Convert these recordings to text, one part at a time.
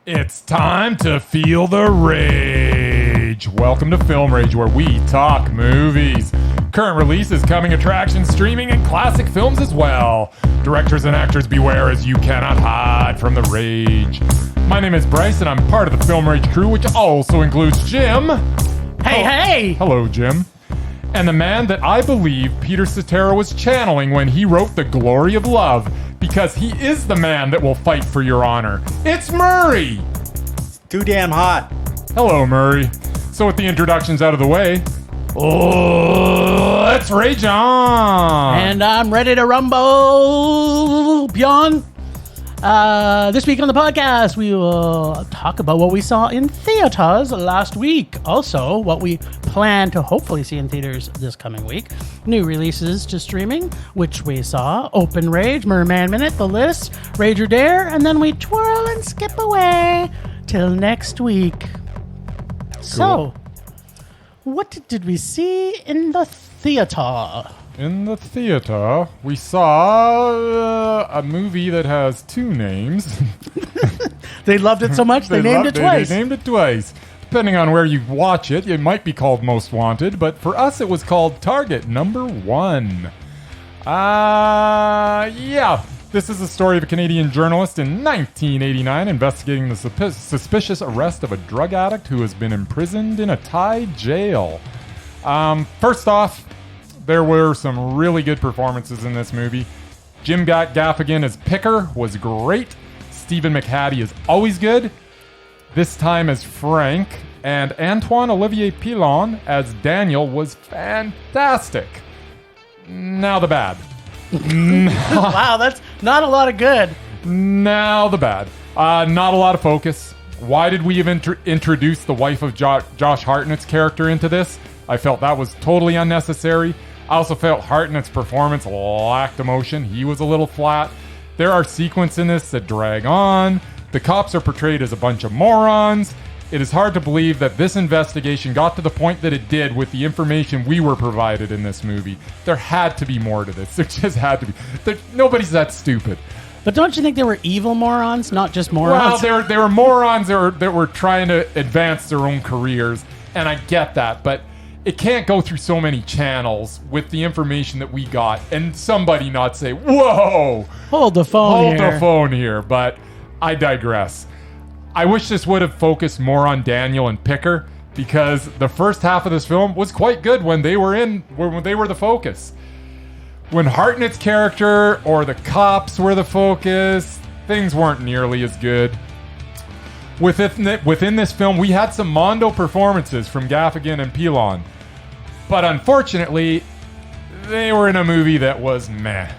It's time to feel the rage. Welcome to Film Rage, where we talk movies. Current releases, coming attractions, streaming, and classic films as well. Directors and actors beware, as you cannot hide from the rage. My name is Bryce, and I'm part of the Film Rage crew, which also includes Jim. Hey! Hello, Jim. And the man that I believe Peter Cetera was channeling when he wrote The Glory of Love, because he is the man that will fight for your honor. It's Murray! Too damn hot. Hello, Murray. So with the introductions out of the way, let's rage on! And I'm ready to rumble, Bjorn. This week on the podcast, we will talk about what we saw in theaters last week. Also, what we plan to hopefully see in theaters this coming week. New releases to streaming, which we saw. Open Rage, Murman Minute, the list, Rage or Dare, and then we twirl and skip away till next week. Cool. So, what did we see in the theater? In the theater, we saw a movie that has two names. They loved it so much, they named it twice. They named it twice. Depending on where you watch it, it might be called Most Wanted, but for us it was called Target Number 1. This is the story of a Canadian journalist in 1989 investigating the suspicious arrest of a drug addict who has been imprisoned in a Thai jail. First off, there were some really good performances in this movie. Jim Gaffigan as Picker was great. Stephen McHattie is always good. This time as Frank. And Antoine Olivier Pilon as Daniel was fantastic. Now the bad. Wow, that's not a lot of good. Now the bad. Not a lot of focus. Why did we even introduce the wife of Josh Hartnett's character into this? I felt that was totally unnecessary. I also felt Hartnett's performance lacked emotion. He was a little flat. There are sequences in this that drag on. The cops are portrayed as a bunch of morons. It is hard to believe that this investigation got to the point that it did with the information we were provided in this movie. There had to be more to this. There just had to be. Nobody's that stupid. But don't you think they were evil morons, not just morons? Well, they were morons that were trying to advance their own careers, and I get that, but it can't go through so many channels with the information that we got and somebody not say, whoa! Hold the phone here, but I digress. I wish this would have focused more on Daniel and Picker, because the first half of this film was quite good when they were the focus. When Hartnett's character or the cops were the focus, things weren't nearly as good. Within this film, we had some Mondo performances from Gaffigan and Pilon. But unfortunately, they were in a movie that was meh.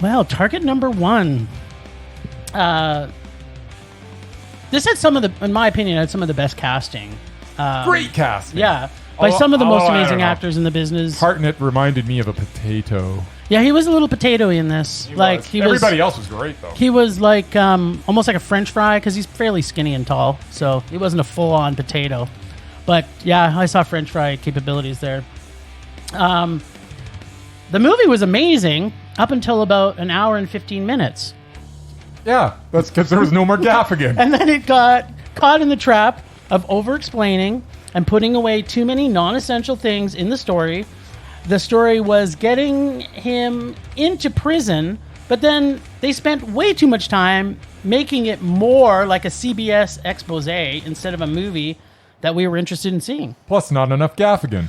Well, Target Number 1. This had in my opinion, had some of the best casting. Great casting. Yeah. By some of the most amazing actors in the business. Hartnett reminded me of a potato. Yeah, he was a little potatoey in this. Everybody else was great, though. He was like almost like a French fry, because he's fairly skinny and tall. So he wasn't a full-on potato. But yeah, I saw French fry capabilities there. The movie was amazing up until about an hour and 15 minutes. Yeah, that's because there was no more Gaffigan. And then it got caught in the trap of over-explaining and putting away too many non-essential things in the story. The story was getting him into prison, but then they spent way too much time making it more like a CBS expose instead of a movie that we were interested in seeing. Plus, not enough Gaffigan.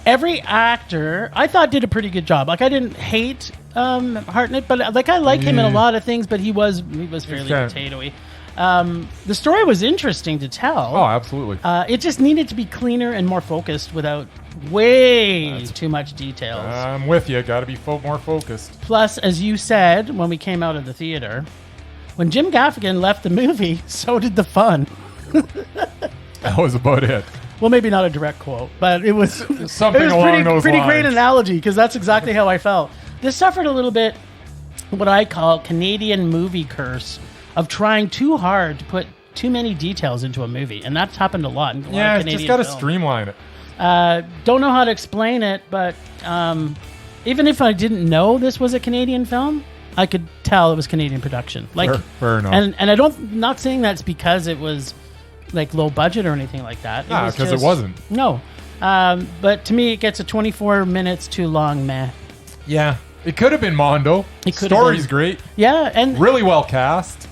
Every actor, I thought, did a pretty good job. Like, I didn't hate Hartnett, but I like him in a lot of things, but he was fairly potatoey. The story was interesting to tell. Oh, absolutely. It just needed to be cleaner and more focused without too much details. I'm with you. Got to be more focused. Plus, as you said when we came out of the theater, when Jim Gaffigan left the movie, so did the fun. That was about it. Well, maybe not a direct quote, but it was something along those lines. Pretty great analogy, because that's exactly how I felt. This suffered a little bit what I call Canadian movie curse of trying too hard to put too many details into a movie, and that's happened a lot in a lot of Canadian just got to film. streamline it. Don't know how to explain it, but even if I didn't know this was a Canadian film, I could tell it was Canadian production. Like, fair enough. And I don't, not saying that's because it was like low budget or anything like that. Because it wasn't. No. But to me, it gets a 24 minutes too long, meh. Yeah. It could have been Mondo. It could have Story's been. great. Yeah. And Really well cast.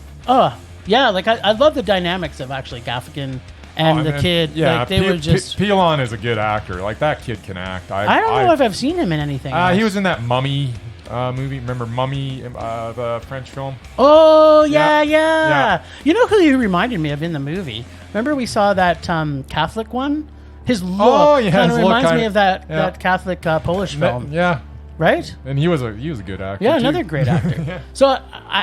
yeah, like I love the dynamics of actually Gaffigan and the kid. Yeah, like, they were just... Pilon is a good actor. Like, that kid can act. I don't know if I've seen him in anything else. He was in that Mummy movie. Remember Mummy, the French film? Oh, yeah. You know who he reminded me of in the movie? Remember we saw that Catholic one? His look kind of reminds me of that Catholic Polish film. Yeah. Right? And he was a good actor. Yeah, too. another great actor. Yeah. So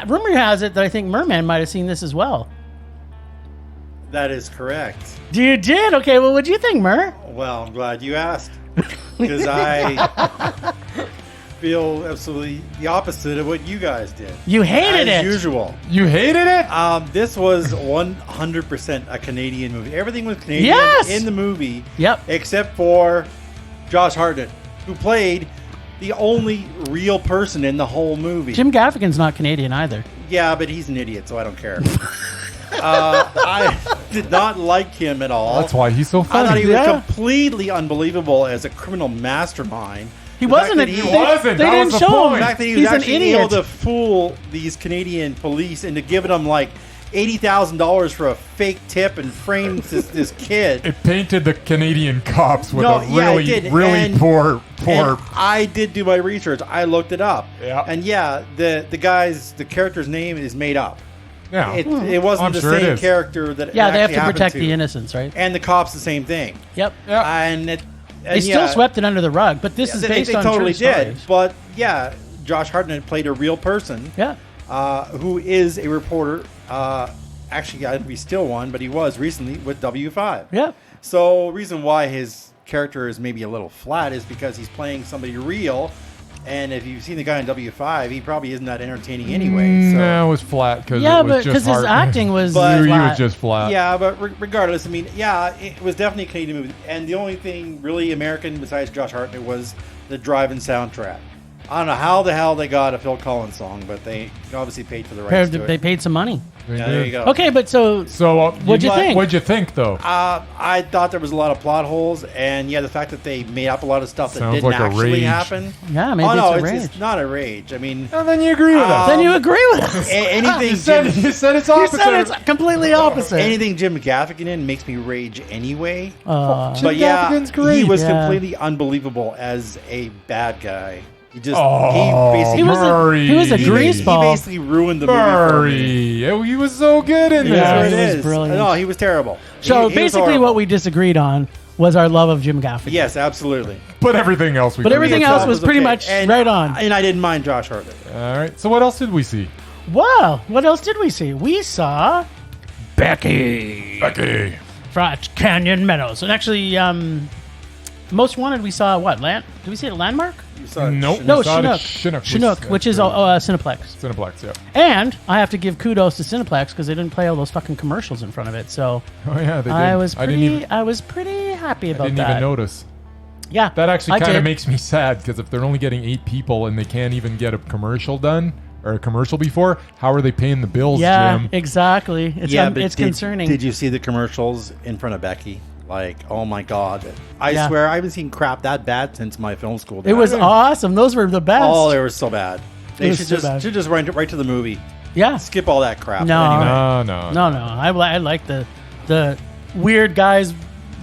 rumor has it that I think Merman might have seen this as well. That is correct. You did? Okay, well, what do you think, Mer? Well, I'm glad you asked. Because I feel absolutely the opposite of what you guys did. You hated As it. usual. You hated it? This was 100% a Canadian movie. Everything was Canadian in the movie. Yep. Except for Josh Hartnett, who played the only real person in the whole movie. Jim Gaffigan's not Canadian either. Yeah, but he's an idiot, so I don't care. I did not like him at all. That's why he's so funny. I thought he was completely unbelievable as a criminal mastermind. He wasn't. He wasn't. They That didn't was the show him. point. The fact that he was He's an actually idiot. able to fool these Canadian police into giving them like $80,000 for a fake tip and framed this kid. It painted the Canadian cops with No, a yeah, really, it did. really And- poor. And I did do my research. I looked it up. Yeah. And the character's name is made up. Yeah. It wasn't I'm the sure it same is. character that. Yeah, it they have actually to happened protect to. the innocents, right? And the cops the same thing. Yep. Yeah. And They still swept it under the rug, but this is based they on totally true did. stories. But yeah, Josh Hartnett played a real person. Yeah. Who is a reporter. Actually, I think he's still one, but he was recently with W5. Yeah. So, reason why his character is maybe a little flat is because he's playing somebody real. And if you've seen the guy in W5, he probably isn't that entertaining anyway. So. No, it was flat because Yeah, it was but just because his hard. acting was But- He flat. was just flat. Yeah, but regardless, I mean, yeah, it was definitely a Canadian movie. And the only thing really American besides Josh Hartnett was the drive-in soundtrack. I don't know how the hell they got a Phil Collins song, but they obviously paid for the rights to They it. paid some money. They Yeah, there did. you go. Okay, but so What'd you think? What'd you think, though? I thought there was a lot of plot holes, and yeah, the fact that they made up a lot of stuff that Sounds didn't like a actually rage. happen. Yeah, maybe oh no, it's a rage. it's not a rage. I mean, And then you agree with us. Then you agree with us. anything You said it's You opposite. said it's completely opposite. anything Jim Gaffigan in makes me rage anyway. Uh, But yeah, Gaffigan's great. he was Yeah. completely unbelievable as a bad guy. He just Oh, he basically he was a he greaseball. basically ruined the movie for me. Murray. Oh, he was so good in Yeah, That's this. what he it was is. brilliant. No, he was terrible. So He was basically, horrible. what we disagreed on was our love of Jim Gaffigan. Yes, absolutely. But everything else we But could- everything else was pretty much And- right on. And I didn't mind Josh Hartnett. All right. So what else did we see? Well, what else did we see? We saw Becky Becky. from Canyon Meadows, and actually, Most Wanted. We saw what? Did we see it at Landmark? You saw Nope. No, We saw it at Chinook. Chinook. Which is Cineplex. Cineplex, yeah. And I have to give kudos to Cineplex because they didn't play all those fucking commercials in front of it. So Oh yeah, they did. I was didn't pretty happy about even that. notice. Yeah, That actually I kind did. of makes me sad because if they're only getting 8 people and they can't even get a commercial done or a commercial before, how are they paying the bills, Yeah, Jim? exactly. It's but it's concerning. Did you see the commercials in front of Becky? Like, oh my God. I Yeah. swear I haven't seen crap that bad since my film school days. It was awesome. Those were the best. Oh, they were so bad. They was should so just bad. should just right to the movie. Yeah. Skip all that crap. No. Anyway. No. No. I like the weird guys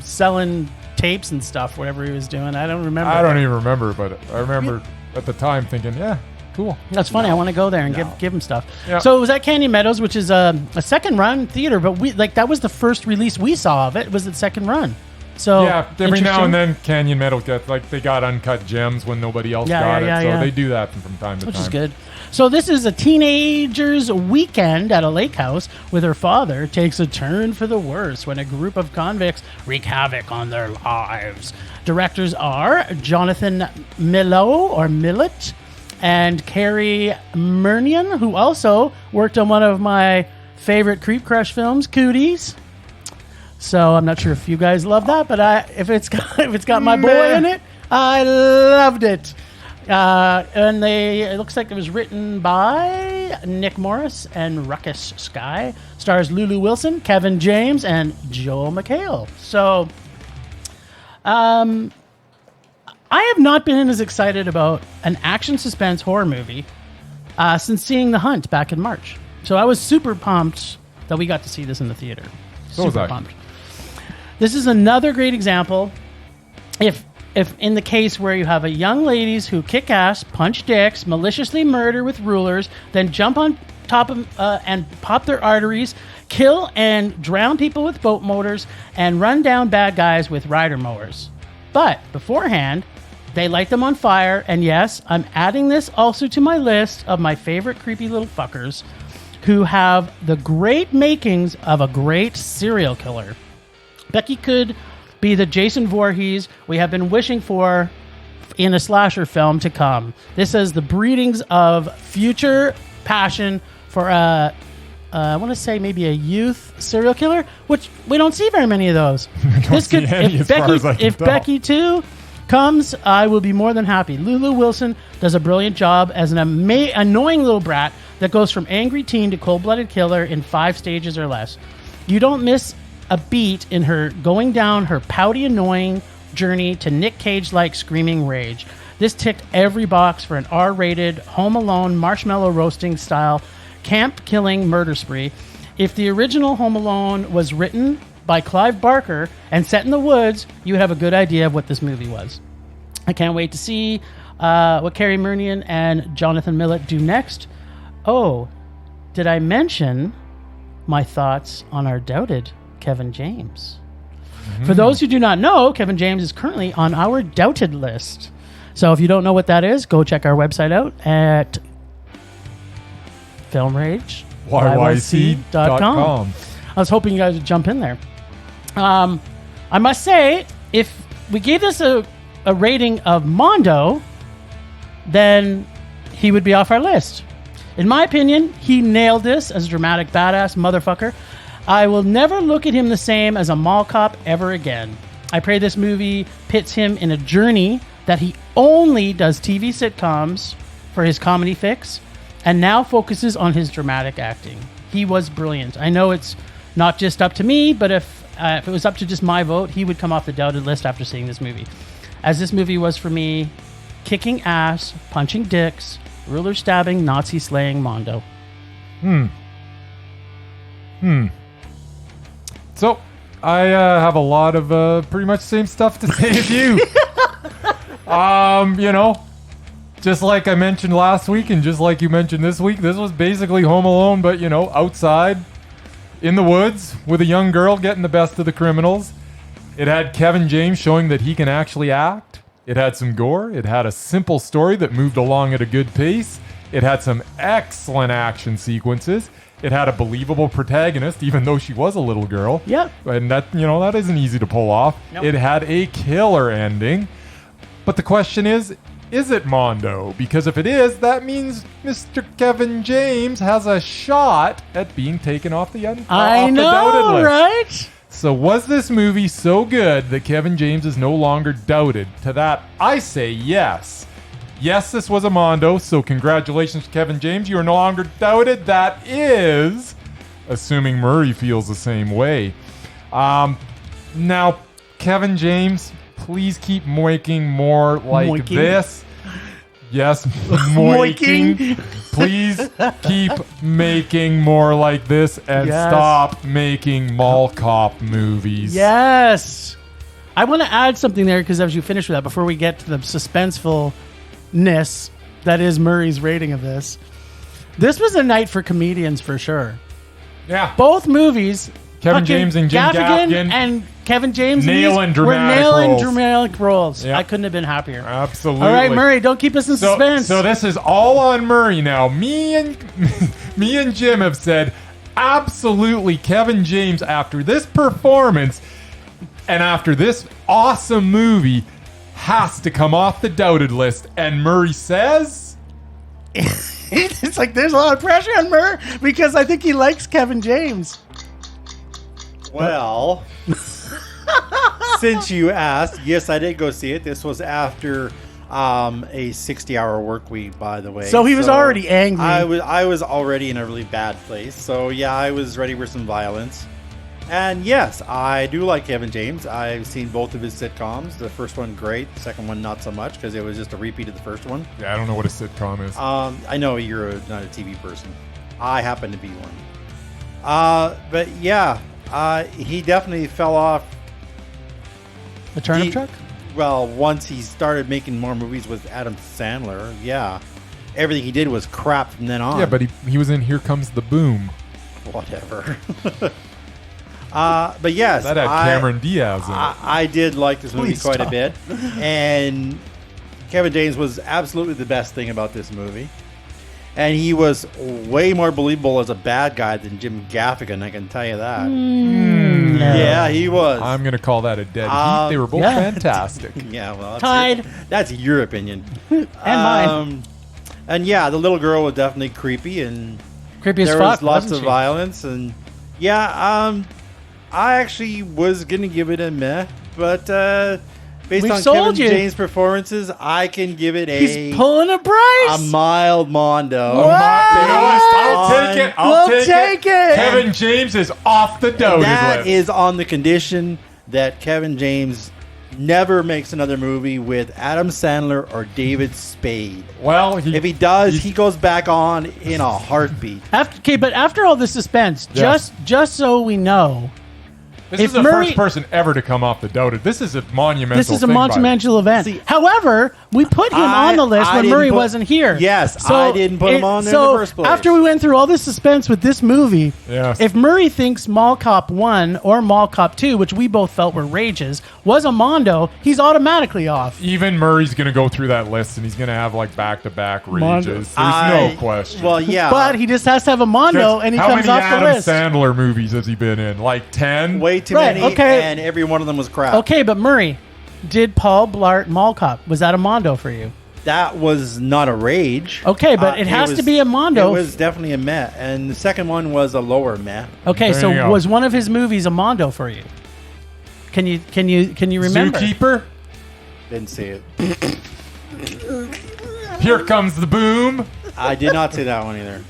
selling tapes and stuff. Whatever he was doing, I don't remember. I don't even remember, but I remember at the time thinking, yeah, cool. That's funny. I want to go there and No. give him stuff. Yeah. So it was at Canyon Meadows, which is a second run theater, but that was the first release we saw of it. Was its second run. So Yeah, every now interesting. and then Canyon Meadows they got uncut gems when nobody else got it, so they do that from time to Which time. is good. So this is a teenager's weekend at a lake house with her father takes a turn for the worse when a group of convicts wreak havoc on their lives. Directors are Jonathan Millet and Carrie Murnion, who also worked on one of my favorite Creep Crush films, Cooties. So I'm not sure if you guys love that, but if it's got my boy in it, I loved it. And it looks like it was written by Nick Morris and Ruckus Sky. Stars Lulu Wilson, Kevin James, and Joel McHale. So, I have not been as excited about an action suspense horror movie since seeing The Hunt back in March. So I was super pumped that we got to see this in the theater. So was Super I. pumped. This is another great example. If in the case where you have a young ladies who kick ass, punch dicks, maliciously murder with rulers, then jump on top of and pop their arteries, kill and drown people with boat motors, and run down bad guys with rider mowers. But beforehand, they light them on fire, and yes, I'm adding this also to my list of my favorite creepy little fuckers who have the great makings of a great serial killer. Becky could be the Jason Voorhees we have been wishing for in a slasher film to come. This is the breedings of future passion for I want to say maybe a youth serial killer, which we don't see very many of those. This could, if Becky too comes, I will be more than happy. Lulu Wilson does a brilliant job as an annoying little brat that goes from angry teen to cold-blooded killer in 5 stages or less. You don't miss a beat in her going down her pouty, annoying journey to Nick Cage-like screaming rage. This ticked every box for an R-rated, Home Alone, marshmallow roasting style, camp-killing murder spree. If the original Home Alone was written by Clive Barker and set in the woods, you would have a good idea of what this movie was. I can't wait to see what Carrie Murnian and Jonathan Millett do next. Oh, did I mention my thoughts on our doubted Kevin James? For those who do not know, Kevin James is currently on our doubted list. So if you don't know what that is, go check our website out at filmrage.com. I was hoping you guys would jump in there. I must say, if we gave this a rating of Mondo, then he would be off our list. In my opinion, he nailed this as a dramatic badass motherfucker. I will never look at him the same as a mall cop ever again. I pray this movie pits him in a journey that he only does TV sitcoms for his comedy fix and now focuses on his dramatic acting. He was brilliant. I know it's not just up to me, but if it was up to just my vote, he would come off the doubted list after seeing this movie. As this movie was for me, kicking ass, punching dicks, ruler stabbing, Nazi slaying Mondo. So, I have a lot of pretty much the same stuff to say as you. Just like I mentioned last week and just like you mentioned this week, this was basically Home Alone, but, outside in the woods with a young girl getting the best of the criminals. It had Kevin James showing that he can actually act. It had some gore. It had a simple story that moved along at a good pace. It had some excellent action sequences. It had a believable protagonist, even though she was a little girl. Yep. And that, that isn't easy to pull off. Nope. It had a killer ending. But the question is it Mondo? Because if it is, that means Mr. Kevin James has a shot at being taken off the doubted list. Right? So was this movie so good that Kevin James is no longer doubted? To that, I say yes. Yes, this was a Mondo, so congratulations, Kevin James. You are no longer doubted. That is, assuming Murray feels the same way. Now, Kevin James, please keep making more like this. Yes, moiking. Please keep making more like this and stop making mall cop movies. Yes. I want to add something there because as you finish with that, before we get to the suspensefulness that is Murray's rating of this, this was a night for comedians for sure. Yeah. Both movies, Kevin James and Jim Gaffigan and Kevin James nailing dramatic roles. Yep. I couldn't have been happier. Absolutely. All right, Murray, don't keep us in suspense. So this is all on Murray now. Me and Jim have said absolutely Kevin James after this performance and after this awesome movie has to come off the doubted list. And Murray says it's like there's a lot of pressure on Murray because I think he likes Kevin James. Well, since you asked, yes, I did go see it. This was after a 60-hour work week, by the way. So he was already angry. I was already in a really bad place. So yeah, I was ready for some violence. And yes, I do like Kevin James. I've seen both of his sitcoms. The first one, great. The second one, not so much, because it was just a repeat of the first one. Yeah, I don't know what a sitcom is. I know you're not a TV person. I happen to be one. But yeah, he definitely fell off. The turnip truck? Well, once he started making more movies with Adam Sandler, yeah. Everything he did was crap from then on. Yeah, but he was in Here Comes the Boom. Whatever. But yes, That had Cameron Diaz in it. I did like this movie quite a bit. And Kevin James was absolutely the best thing about this movie. And he was way more believable as a bad guy than Jim Gaffigan, I can tell you that. Yeah, he was. I'm going to call that a dead heat. They were both fantastic. Yeah, well, Tied. That's your opinion. And mine. And yeah, the little girl was definitely creepy, and Creepy as there fuck, was lots wasn't of she? violence, and yeah, I actually was gonna give it a meh, but based We've on sold Kevin you. James' performances, I can give it He's pulling a Bryce. a mild Mondo. What? I'll take it. We'll take it. Kevin James is off the doted That list. is on the condition that Kevin James never makes another movie with Adam Sandler or David Spade. Well, If he does, he goes back on in a heartbeat. But after all the suspense, Yes. just so we know, this if is the Murray- first person ever to come off the doted. This is a monumental. this is a thing, by the way. monumental event. See, However, we put him on the list I when didn't Murray put- wasn't here. Yes, I didn't put him on there in the first place. After we went through all this suspense with this movie, Yes. if Murray thinks Mall Cop 1 or Mall Cop 2, which we both felt were rages, was a Mondo, he's automatically off. Even Murray's going to go through that list, and he's going to have like back-to-back Mondo. rages. There's no question. Well, yeah. But he just has to have a Mondo, and he How comes many off the Adam list. Sandler movies has he been in? Like 10? way too Right, many, okay. and every one of them was crap. Okay, but Murray, did Paul Blart Mall Cop, was that a Mondo for you? That was not a rage. Okay, but it has to be a Mondo. It was definitely a meh, and the second one was a lower meh. Okay, There so you go. was one of his movies a Mondo for you? Can you remember? Zookeeper? Didn't see it. Here Comes the Boom. I did not see that one either.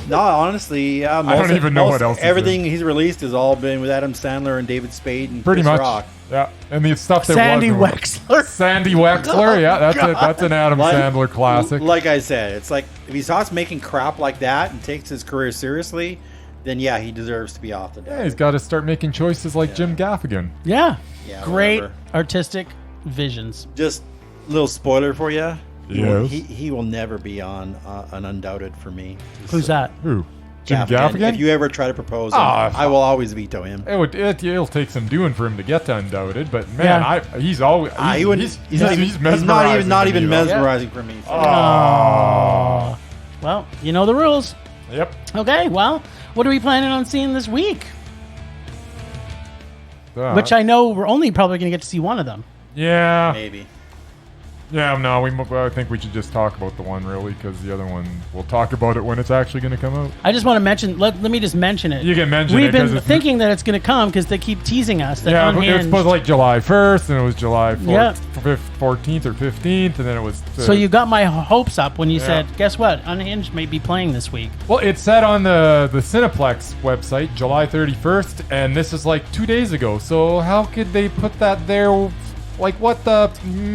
No, honestly, I don't even know what else he's Everything he's released has all been with Adam Sandler and David Spade and Pretty Chris much. Rock. Yeah. And the stuff that Sandy was Wexler. Sandy Wexler. Yeah, that's an Adam Sandler classic. Like I said, it's like if he starts making crap like that and takes his career seriously, then yeah, he deserves to be off the Yeah, deck. he's got to start making choices like Jim Gaffigan. Yeah. Yeah, Great whatever. artistic visions. Just a little spoiler for you. Yes. He will never be on an Undoubted for me. Who's that? Who? Jim Gaffigan? If you ever try to propose him, Ah, I will always veto him. It'll take some doing for him to get to Undoubted, but man, Yeah. he's always He wouldn't- he's he's not even mesmerizing for me. Oh. Well, you know the rules. Yep. Okay, well, what are we planning on seeing this week? Which I know we're only probably going to get to see one of them. Yeah. Maybe. Yeah, no, I think we should just talk about the one, really, because the other one, we'll talk about it when it's actually going to come out. I just want to mention, let me just mention it. You can mention We've it, 'cause been it's- thinking that it's going to come because they keep teasing us. That Yeah, it was Unhinged. supposed like July 1st, and it was July Yeah. 14th or 15th, and then it was... So you got my hopes up when you Yeah. said, guess what? Unhinged may be playing this week. Well, it said on the Cineplex website, July 31st, and this is like 2 days ago, so how could they put that there? Like, what the...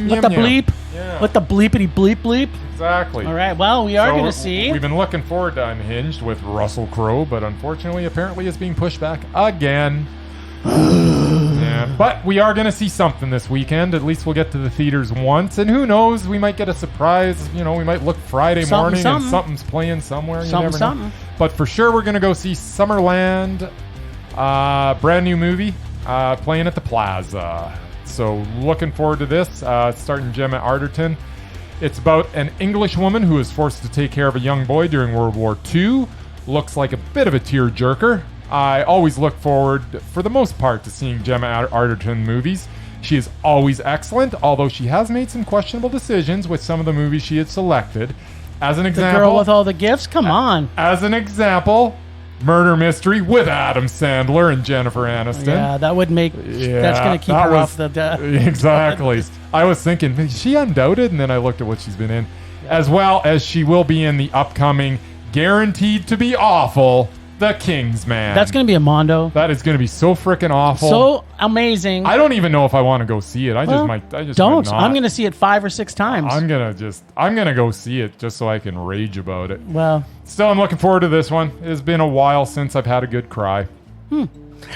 What the bleep? Yeah. What the bleepity bleep bleep? Exactly. All right, well, we are So going to see. We've been looking forward to Unhinged with Russell Crowe, but unfortunately, apparently, it's being pushed back again. Yeah, but we are going to see something this weekend. At least we'll get to the theaters once, and who knows? We might get a surprise. You know, we might look Friday morning and something's playing somewhere. You never know. Something. But for sure, we're going to go see Summerland, brand new movie, playing at the Plaza. So looking forward to this. Starting Gemma Arterton. It's about an English woman who is forced to take care of a young boy during World War II. Looks like a bit of a tearjerker. I always look forward, for the most part, to seeing Gemma Arterton movies. She is always excellent, although she has made some questionable decisions with some of the movies she had selected. As an The example, girl with all the gifts? Come on. as an example, murder mystery with Adam Sandler and Jennifer Aniston. Yeah, that would make. That's going to keep her off the. Exactly. I was thinking, is she Undoubted? And then I looked at what she's been in, as well as she will be in the upcoming, guaranteed to be awful, The Kingsman. That's going to be a mondo. That is going to be so freaking awful. So amazing. I don't even know if I want to go see it. I just might don't. not. I'm going to see it 5 or 6 times. I'm gonna go see it just so I can rage about it. Well, still, I'm looking forward to this one. It's been a while since I've had a good cry.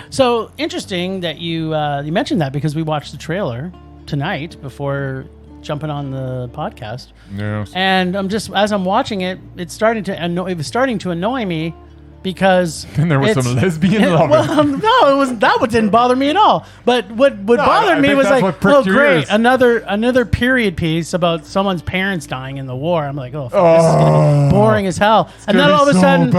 So interesting that you mentioned that, because we watched the trailer tonight before jumping on the podcast. Yes. And I'm just, as I'm watching it, it was starting to annoy me. Because and there was some lesbian love. Well, no, it wasn't. That one didn't bother me at all. But what bothered me was like, oh great, another period piece about someone's parents dying in the war. I'm like, oh, this is gonna be boring as hell. And then all of a sudden,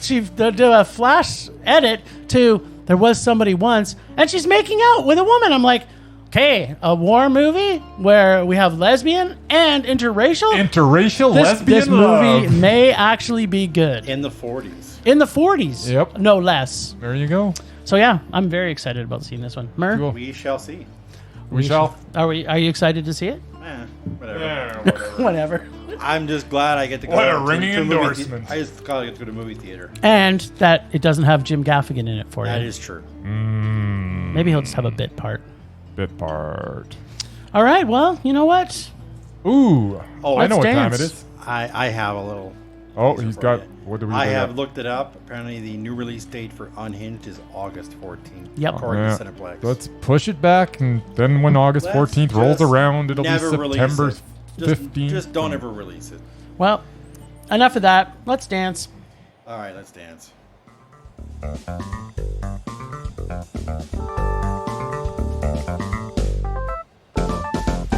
she did a flash edit to there was somebody once, and she's making out with a woman. I'm like, okay, a war movie where we have lesbian and interracial lesbian this movie love. May actually be good. In the 40s. In the 40s. Yep. No less. There you go. So yeah, I'm very excited about seeing this one. Mur? Cool. We shall see. We shall. Are you excited to see it? Whatever. Yeah, whatever. Whatever. I'm just glad I get to go What a ringing to endorsement. I just glad I get to go to the movie theater. And that it doesn't have Jim Gaffigan in it for That you. is true. Maybe he'll just have a bit part. Bit part. All right, well, you know what? Ooh. I know what time dance. it is. I have a little. Oh, he's got. What do we? I have looked it up. Apparently, the new release date for Unhinged is August 14th. Yep. According to Cineplex. Let's push it back, and then when August 14th rolls around, it'll be September 15th. Just don't ever release it. Well, enough of that. Let's dance. All right, let's dance.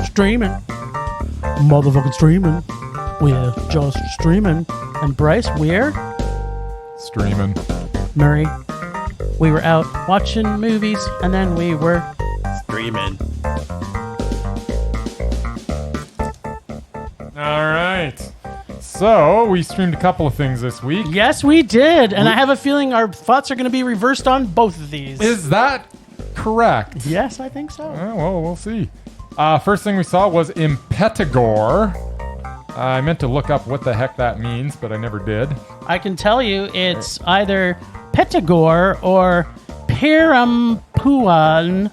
Streaming. Motherfucking streaming. We're just streaming. And Bryce, we're Streaming. Murray. We were out watching movies, and then we were Streaming. All right. So we streamed a couple of things this week. Yes, we did. And I have a feeling our thoughts are going to be reversed on both of these. Is that correct? Yes, I think so. Well, we'll see. First thing we saw was Impetigore. I meant to look up what the heck that means, but I never did. I can tell you it's either Impetigore or Pirampuan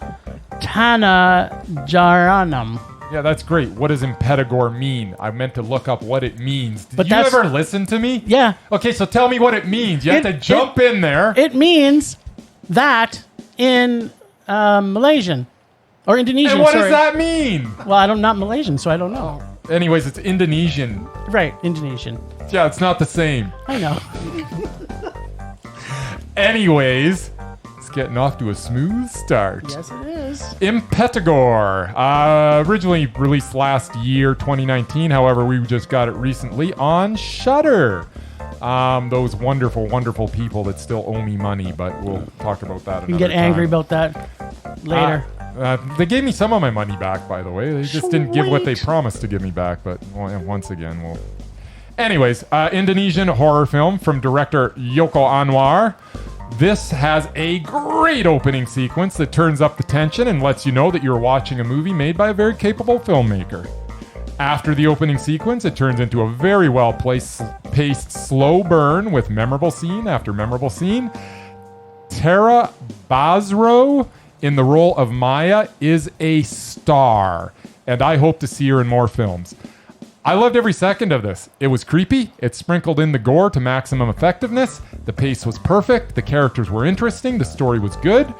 Tana Jaranam. Yeah, that's great. What does Impetigore mean? I meant to look up what it means. Did But you that's- ever listen to me? Yeah. Okay, so tell me what it means. You have to jump in there. It means that in Malaysian. Or Indonesian, And what sorry. does that mean? Well, I'm not Malaysian, so I don't know. Anyways, it's Indonesian. Right, Indonesian. Yeah, it's not the same. I know. Anyways, it's getting off to a smooth start. Yes, it is. Impetigore, originally released last year, 2019. However, we just got it recently on Shudder. Those wonderful, wonderful people that still owe me money, but we'll talk about that another You can get angry about that later. They gave me some of my money back, by the way. They just didn't give what they Sweet. promised to give me back, but once again, we'll... Anyways, Indonesian horror film from director Joko Anwar. This has a great opening sequence that turns up the tension and lets you know that you're watching a movie made by a very capable filmmaker. After the opening sequence, it turns into a very well-paced slow burn with memorable scene after memorable scene. Tara Basro in the role of Maya is a star, and I hope to see her in more films. I loved every second of this. It was creepy. It sprinkled in the gore to maximum effectiveness. The pace was perfect. The characters were interesting. The story was good.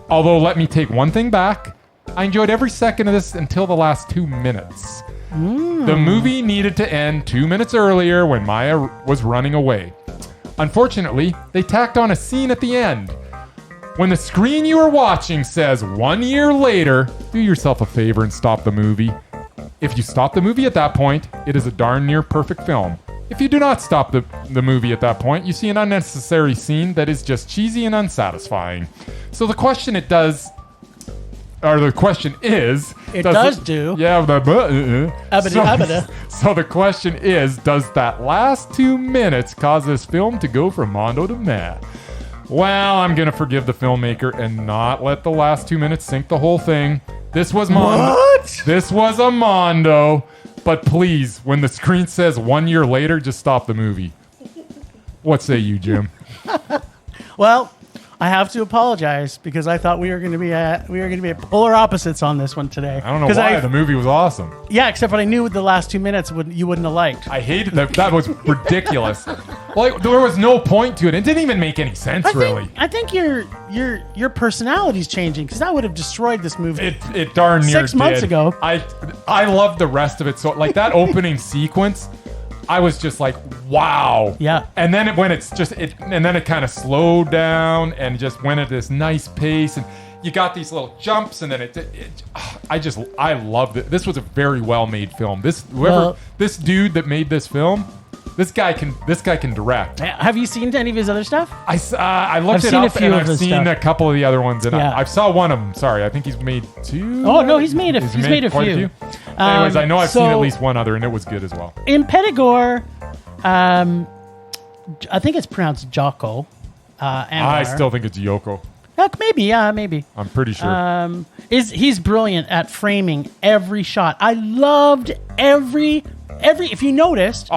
Although, let me take one thing back. I enjoyed every second of this until the last 2 minutes. The movie needed to end 2 minutes earlier when Maya was running away. Unfortunately, they tacked on a scene at the end. When the screen you are watching says 1 year later, do yourself a favor and stop the movie. If you stop the movie at that point, it is a darn near perfect film. If you do not stop the movie at that point, you see an unnecessary scene that is just cheesy and unsatisfying. So the question it does or the question is, It does do. Yeah, so the question is, does that last 2 minutes cause this film to go from mondo to meh? Well, I'm gonna forgive the filmmaker and not let the last 2 minutes sink the whole thing. This was mondo. What? This was a mondo. But please, when the screen says 1 year later, just stop the movie. What say you, Jim? Well, I have to apologize because I thought we were going to be at polar opposites on this one today. I don't know why. The movie was awesome. Yeah, except for I knew the last 2 minutes you wouldn't have liked. I hated that. That was ridiculous. Like, there was no point to it. It didn't even make any sense, really. I think your personality's changing because that would have destroyed this movie. It darn near 6 months did. ago. I loved the rest of it. So, like, that opening sequence, I was just like, wow. Yeah. And then it kind of slowed down and just went at this nice pace. And you got these little jumps, and then I loved it. This was a very well made film. This dude that made this film, this guy can direct. Have you seen any of his other stuff? I looked it up, and I've seen a couple of the other ones, and Yeah. I saw one of them. Sorry, I think he's made 2. Oh no, he's made a quite few. Anyways, I know I've seen at least one other, and it was good as well. Impetigore, I think it's pronounced Jocko. I still think it's Yoko. Maybe. I'm pretty sure. He's brilliant at framing every shot. I loved every. If you noticed.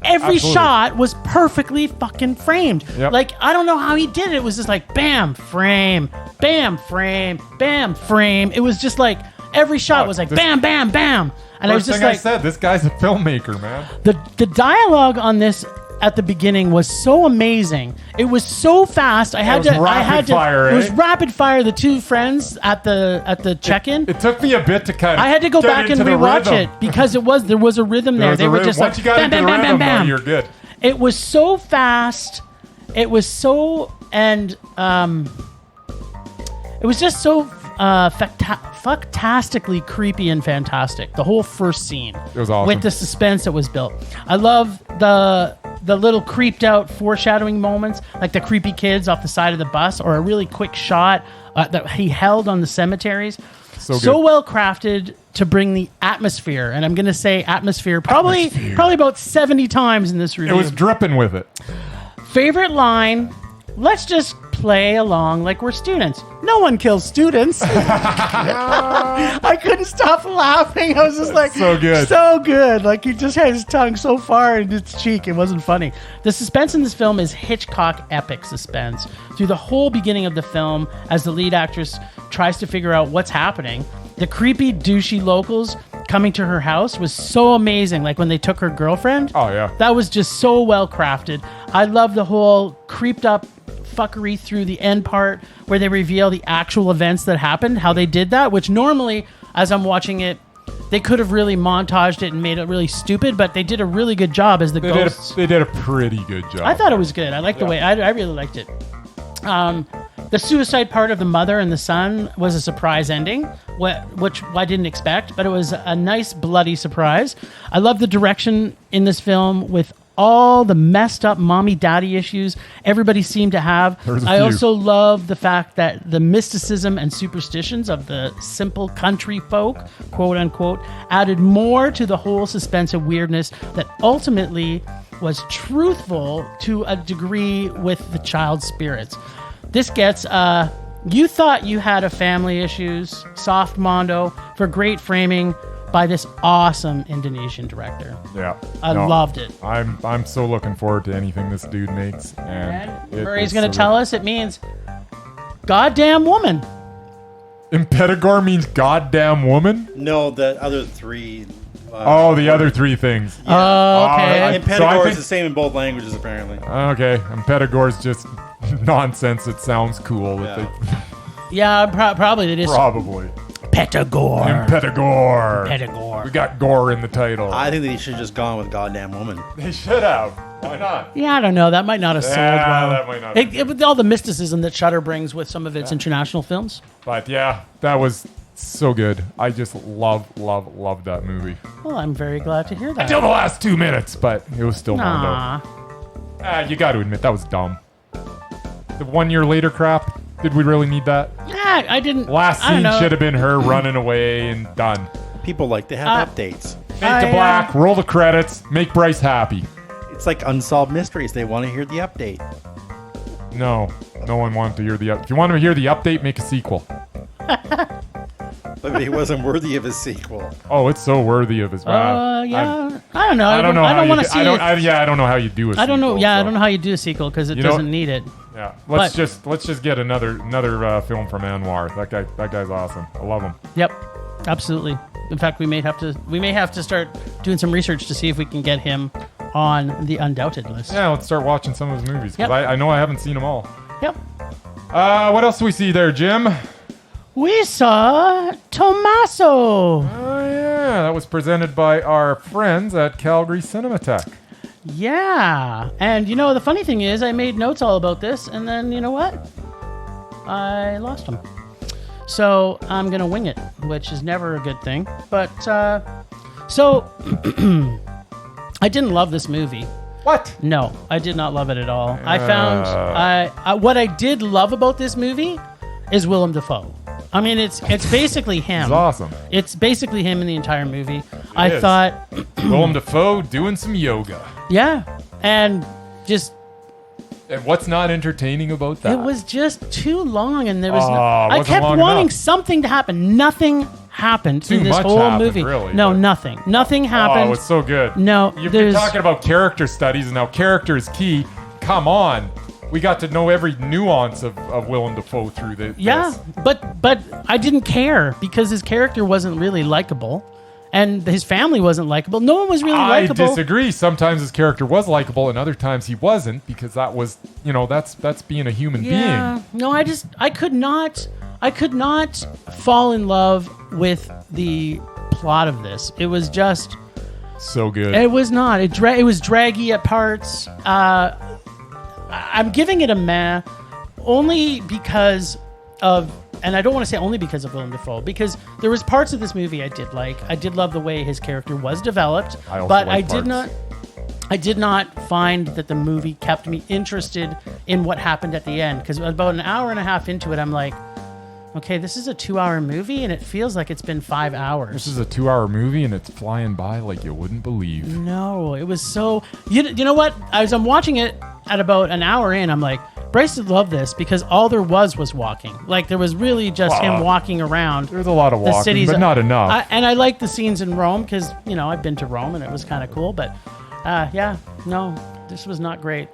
Every Absolutely. shot was perfectly fucking framed. Yep. Like, I don't know how he did it. It was just like, bam, frame, bam, frame, bam, frame. It was just like, every shot was like, bam, bam, bam. And I was just like, I said, this guy's a filmmaker, man. the dialogue on this at the beginning was so amazing. It was so fast. It was rapid fire. The two friends at the check-in. It took me a bit to kind of. I had to go back and rewatch it because there was a rhythm there. They were just once like you got bam, into bam, the bam, rhythm, bam, bam. You're good. It was so fast. It was so it was just so fucktastically creepy and fantastic. The whole first scene. It was awesome. With the suspense that was built. I love the little creeped out foreshadowing moments, like the creepy kids off the side of the bus, or a really quick shot that he held on the cemeteries. So well crafted to bring the atmosphere, and I'm going to say atmosphere probably about 70 times in this review. It was dripping with it. Favorite line, let's just play along like we're students. No one kills students. I couldn't stop laughing. I was just like, so good. So good. Like, he just had his tongue so far in its cheek. It wasn't funny. The suspense in this film is Hitchcock epic suspense. Through the whole beginning of the film, as the lead actress tries to figure out what's happening, the creepy, douchey locals coming to her house was so amazing. Like when they took her girlfriend. Oh, yeah. That was just so well crafted. I love the whole creeped up fuckery through the end part where they reveal the actual events that happened, how they did that, which normally, as I'm watching it, they could have really montaged it and made it really stupid, but they did a really good job as the ghosts. They did a pretty good job. I thought it was good. I liked the way, I really liked it. The suicide part of the mother and the son was a surprise ending, which I didn't expect, but it was a nice bloody surprise. I love the direction in this film with all the messed up mommy-daddy issues everybody seemed to have. I also love the fact that the mysticism and superstitions of the simple country folk, quote unquote, added more to the whole suspense of weirdness that ultimately was truthful to a degree with the child spirits. This gets, you thought you had a family issues, soft mondo, for great framing by this awesome Indonesian director. Yeah. I loved it. I'm so looking forward to anything this dude makes. And Murray's going to tell us it means goddamn woman. Impetigore means goddamn woman? No, the other three. The other three things. Yeah. Oh, okay. Impetigore is the same in both languages, apparently. Okay. Impetigore's just nonsense. It sounds cool. Yeah, probably it is. Probably. Impetigore. We got gore in the title. I think they should have just gone with goddamn woman. They should have. Why not? Yeah, I don't know. That might not have sold well. That might not. With all the mysticism that Shudder brings with some of its international films. But yeah, that was so good. I just love that movie. Well, I'm very glad to hear that. Until the last 2 minutes, but it was still Nah. Mondo. You got to admit, that was dumb. The 1 year later crap, did we really need that? Yeah, Yeah, I didn't. Last I don't scene know. should have been her running away and done. People like to have updates. Fade to black, roll the credits, make Bryce happy. It's like Unsolved Mysteries. They want to hear the update. No one wanted to hear the update. If you want to hear the update, make a sequel. But he wasn't worthy of a sequel. Oh, it's so worthy of his Yeah. I don't know. I don't know. I don't want to see it. I don't know how you do a sequel. I don't know. Yeah, so. I don't know how you do a sequel because it doesn't need it. Yeah, let's just get another film from Anwar. That guy's awesome. I love him. Yep, absolutely. In fact, we may have to start doing some research to see if we can get him on the undoubted list. Yeah, let's start watching some of his movies because Yep. I know I haven't seen them all. Yep. What else do we see there, Jim? We saw Tommaso. Oh yeah, that was presented by our friends at Calgary Cinematheque. Yeah, and the funny thing is, I made notes all about this, and then you know what? I lost them. So I'm gonna wing it, which is never a good thing. But so I didn't love this movie. What? No, I did not love it at all. I found what I did love about this movie is Willem Dafoe. I mean, it's basically him. It's awesome. It's basically him in the entire movie. I is. thought, Willem Dafoe doing some yoga. yeah, and just. And what's not entertaining about that? It was just too long, and there was. Oh, I wasn't kept long wanting enough. something to happen. Nothing happened Too in this much whole happened, movie. really, No, but- nothing. Nothing happened. Oh, it's so good. No, You've been there's- talking about character studies and how character is key. Come on. We got to know every nuance of Willem Dafoe through this. Yeah, but I didn't care because his character wasn't really likable, and his family wasn't likable. No one was really I likable. disagree. Sometimes his character was likable, and other times he wasn't, because that was, that's being a human Yeah. being. No, I could not fall in love with the plot of this. It was just. So good. It was not. It was draggy at parts. I'm giving it a meh, only because of, and I don't want to say only because of Willem Dafoe, because there was parts of this movie I did like. I did love the way his character was developed, I also but like I did not find that the movie kept me interested in what happened at the end. Because about an hour and a half into it, I'm like, okay, this is a 2-hour movie, and it feels like it's been 5 hours. This is a 2-hour movie, and it's flying by like you wouldn't believe. No, it was so. You know what? As I'm watching it at about an hour in, I'm like, Bryce would love this because all there was walking. Like there was really just him walking around. There's a lot of the walking, cities, but not enough. And I like the scenes in Rome because I've been to Rome and it was kind of cool. But no, this was not great.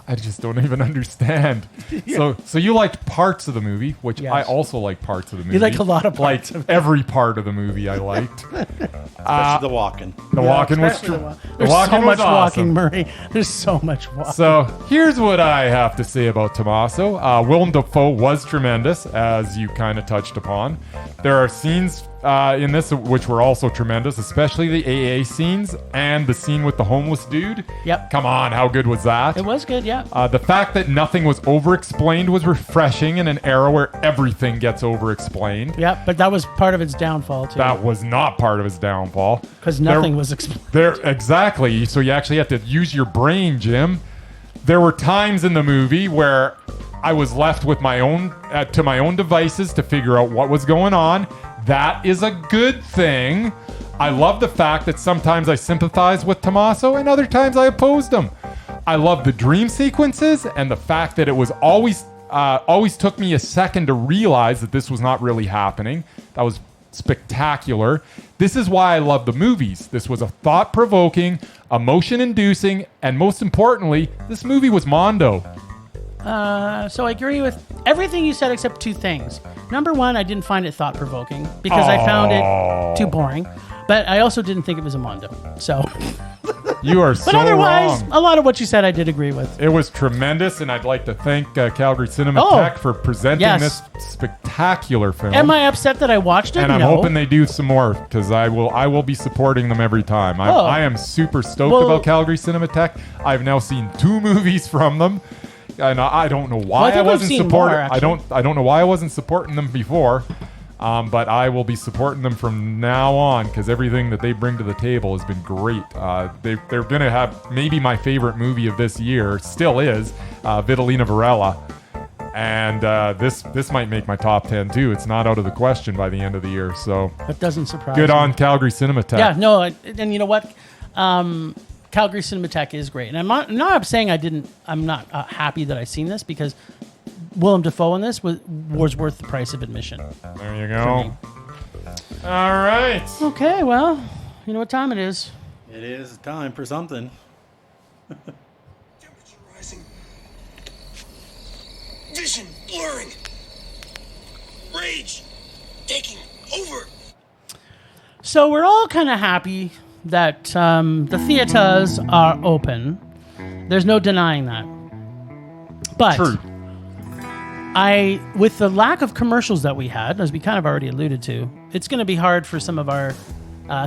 I just don't even understand. So you liked parts of the movie, which Yes. I also like parts of the movie. You like a lot of parts Like every part of the movie I liked. Especially the walking. The walking was Especially true. There's walking so much was awesome. walking, Murray. There's so much walking. So here's what I have to say about Tommaso. Willem Dafoe was tremendous, as you kind of touched upon. There are scenes in this which were also tremendous, especially the AA scenes and the scene with the homeless dude. Yep. Come on, how good was that? It was good, yeah. The fact that nothing was over-explained was refreshing in an era where everything gets over-explained. Yep, but that was part of its downfall, too. That was not part of his downfall. Because nothing was explained. Exactly. So you actually have to use your brain, Jim. There were times in the movie where I was left with my own devices to figure out what was going on. That is a good thing. I love the fact that sometimes I sympathize with Tommaso and other times I opposed him. I love the dream sequences and the fact that it was always took me a second to realize that this was not really happening. That was spectacular. This is why I love the movies. This was a thought-provoking, emotion-inducing, and most importantly, this movie was Mondo. So I agree with everything you said except two things. Number one, I didn't find it thought-provoking because I found it too boring. But I also didn't think it was a Mondo. So, You are so but otherwise, wrong. a lot of what you said I did agree with. It was tremendous, and I'd like to thank Calgary Cinematheque for presenting yes. this spectacular film. Am I upset that I watched it? And I'm No. hoping they do some more, because I will be supporting them every time. I am super stoked about Calgary Cinematheque. I've now seen 2 movies from them, and I don't know why I wasn't supporting. I don't know why I wasn't supporting them before. But I will be supporting them from now on because everything that they bring to the table has been great. They're going to have maybe my favorite movie of this year, still is, Vitalina Varela. And this might make my top 10 too. It's not out of the question by the end of the year. So That doesn't surprise good me. on Calgary Cinematheque. Yeah, no, and you know what? Calgary Cinematheque is great, and I'm not saying I'm not happy that I've seen this, because Willem Dafoe in this was worth the price of admission. There you go. All right. Okay, well, you know what time it is. It is time for something. Temperature rising. Vision blurring. Rage taking over. So we're all kind of happy that the theaters are open. There's no denying that. But True. with the lack of commercials that we had, as we kind of already alluded to, it's going to be hard for some of our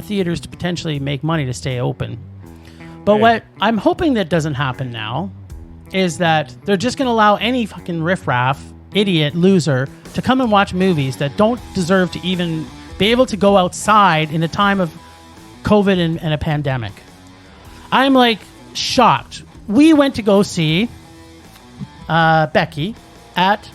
theaters to potentially make money to stay open. But what I'm hoping that doesn't happen now is that they're just going to allow any fucking riffraff, idiot, loser to come and watch movies that don't deserve to even be able to go outside in a time of COVID and a pandemic. I'm like shocked. We went to go see Becky at...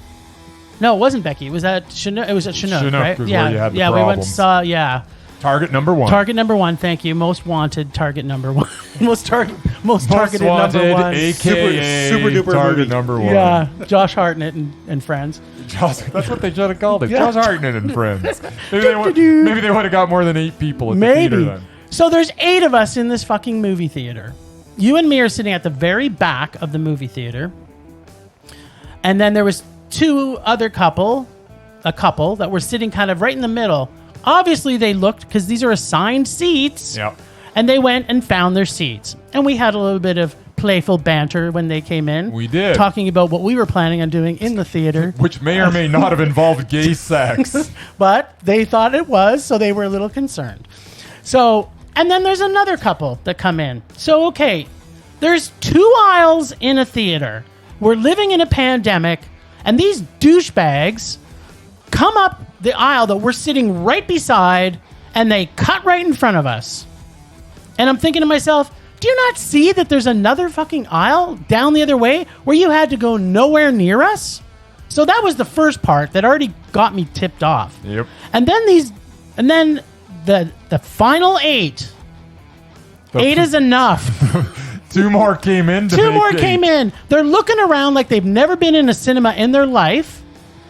No, it wasn't Becky. It was at Chinook. It was at Chinook, Chinook right? was Yeah, where you had the we went and problems. saw, Target number 1. Target number 1, thank you. Most wanted, target number 1. most targeted Most number wanted, 1. AKA Super duper Target movie. number 1. Yeah, Josh Hartnett and friends. That's what they should have called it. Yeah. Josh Hartnett and friends. Maybe they would have got more than 8 people at the theater Maybe. then. So there's 8 of us in this fucking movie theater. You and me are sitting at the very back of the movie theater. And then there was a couple that were sitting kind of right in the middle. Obviously they looked, because these are assigned seats. Yep. And they went and found their seats. And we had a little bit of playful banter when they came in. We did. Talking about what we were planning on doing in the theater. Which may or may not have involved gay sex. But they thought it was, so they were a little concerned. So, and then there's another couple that come in. So, okay, there's 2 aisles in a theater. We're living in a pandemic, and these douchebags come up the aisle that we're sitting right beside, and they cut right in front of us. And I'm thinking to myself, do you not see that there's another fucking aisle down the other way where you had to go nowhere near us? So that was the first part that already got me tipped off. Yep. And then the final 8. 8 is enough. 2 more came in. 2 more came in. They're looking around like they've never been in a cinema in their life.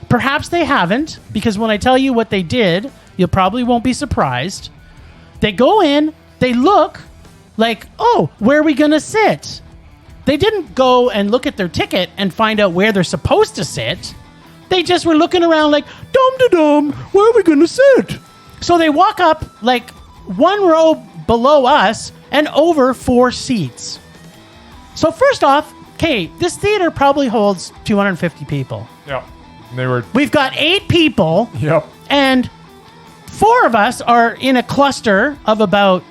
Perhaps they haven't, because when I tell you what they did, you probably won't be surprised. They go in, they look like, oh, where are we going to sit? They didn't go and look at their ticket and find out where they're supposed to sit. They just were looking around like, dum-da-dum, where are we going to sit? So they walk up like 1 row below us and over 4 seats. So first off, okay, this theater probably holds 250 people. Yep. We've got 8 people. Yep. And 4 of us are in a cluster of about,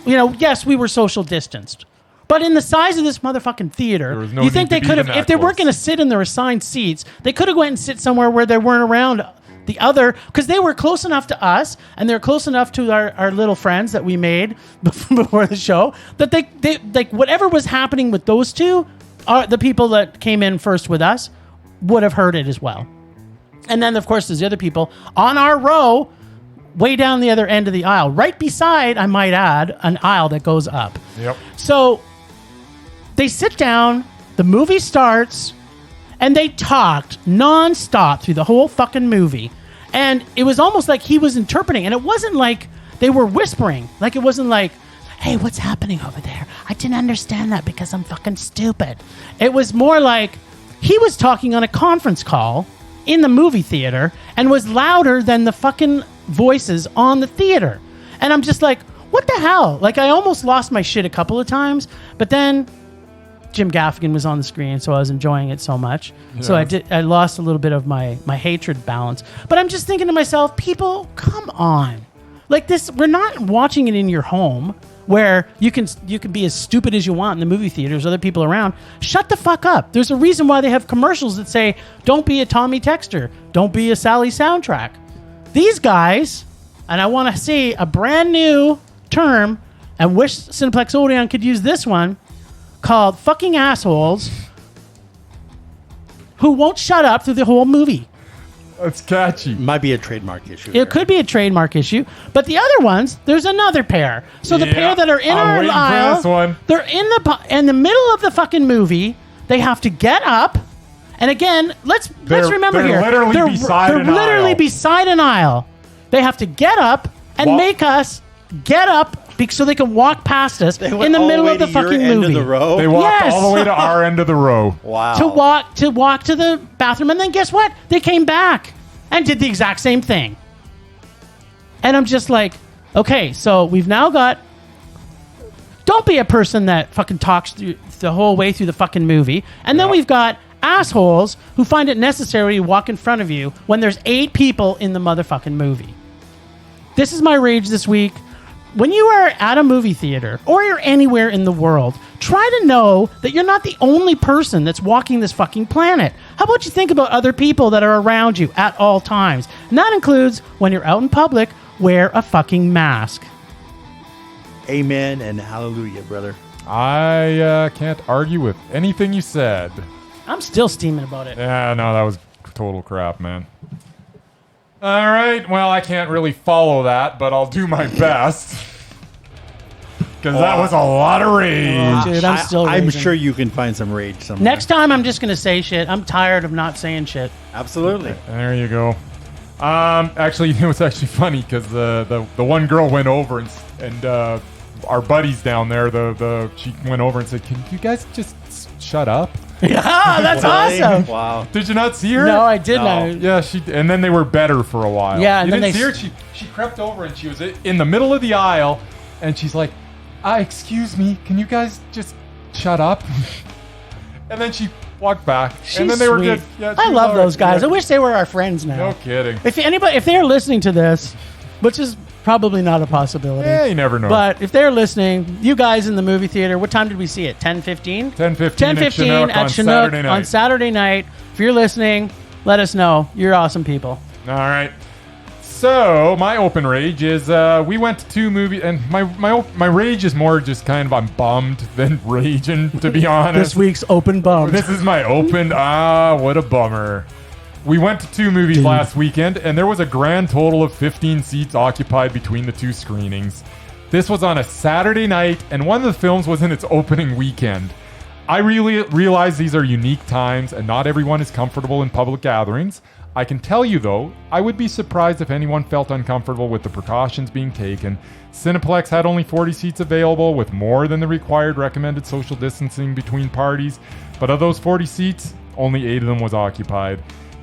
yes, we were social distanced. But in the size of this motherfucking theater, There was no you think need they to could be have, in if that they weren't close. going to sit in their assigned seats, they could have went and sit somewhere where they weren't around the other, because they were close enough to us and they're close enough to our little friends that we made before the show, that they like whatever was happening with those 2, the people that came in first with us would have heard it as well. And then, of course, there's the other people on our row, way down the other end of the aisle, right beside, I might add, an aisle that goes up. Yep. So they sit down, the movie starts, and they talked nonstop through the whole fucking movie. And it was almost like he was interpreting. And it wasn't like they were whispering. Like, it wasn't like, hey, what's happening over there? I didn't understand that because I'm fucking stupid. It was more like he was talking on a conference call in the movie theater and was louder than the fucking voices on the theater. And I'm just like, what the hell? Like, I almost lost my shit a couple of times, but then Jim Gaffigan was on the screen, so I was enjoying it so much. Yeah. So I lost a little bit of my hatred balance. But I'm just thinking to myself, people, come on. Like this, we're not watching it in your home where you can be as stupid as you want in the movie theaters, other people around. Shut the fuck up. There's a reason why they have commercials that say, don't be a Tommy Texter, don't be a Sally Soundtrack. These guys, and I want to see a brand new term, and wish Cineplex Odeon could use this one, called fucking assholes. who won't shut up through the whole movie. It's catchy. Might be a trademark issue. It could be a trademark issue, but the other ones, there's another pair. So the pair that are in our waiting for aisle, this one. they're in the middle of the fucking movie. They have to get up, and again, let's remember they're here, literally beside an literally aisle. beside an aisle. They have to get up and make us get up so they can walk past us They in went the all middle way of the to your fucking end movie. of the row. They walked Yes. all the way to our end of the row. Wow. to walk to the bathroom, and then guess what? They came back and did the exact same thing. And I'm just like, okay, so we've now got. Don't be a person that fucking talks through the whole way through the fucking movie, and then we've got assholes who find it necessary to walk in front of you when there's 8 people in the motherfucking movie. This is my rage this week. When you are at a movie theater or you're anywhere in the world, try to know that you're not the only person that's walking this fucking planet. How about you think about other people that are around you at all times? And that includes when you're out in public, wear a fucking mask. Amen and hallelujah, brother. I can't argue with anything you said. I'm still steaming about it. Yeah, no, that was total crap, man. All right, well, I can't really follow that, but I'll do my best. Because that was a lot of rage. Dude, I'm still I'm raging. sure you can find some rage somewhere. Next time, I'm just going to say shit. I'm tired of not saying shit. Absolutely. There you go. Actually, it was actually funny because the one girl went over and our buddies down there, she went over and said, "Can you guys just shut up?" Yeah, that's Really? awesome. Wow. Did you not see her? No, I did No. not. Yeah, and then they were better for a while. Yeah, and you then didn't they see her. She crept over and she was in the middle of the aisle, and she's like, "Excuse me, can you guys just shut up?" And then she walked back, She's and then they were sweet. good. Yeah, she I was love all right. those guys. Yeah. I wish they were our friends now. No kidding. If they're listening to this, which is probably not a possibility. Yeah, you never know. But if they're listening, you guys in the movie theater, what time did we see it? 10:15? 10:15 at Chinook on Saturday night. If you're listening, let us know. You're awesome people. All right. So my open rage is we went to 2 movies, and my rage is more just kind of I'm bummed than raging, to be honest. This week's open bum. This is my open. What a bummer. We went to 2 movies last weekend, and there was a grand total of 15 seats occupied between the 2 screenings. This was on a Saturday night, and one of the films was in its opening weekend. I really realize these are unique times, and not everyone is comfortable in public gatherings. I can tell you, though, I would be surprised if anyone felt uncomfortable with the precautions being taken. Cineplex had only 40 seats available, with more than the required recommended social distancing between parties. But of those 40 seats, only 8 of them was occupied.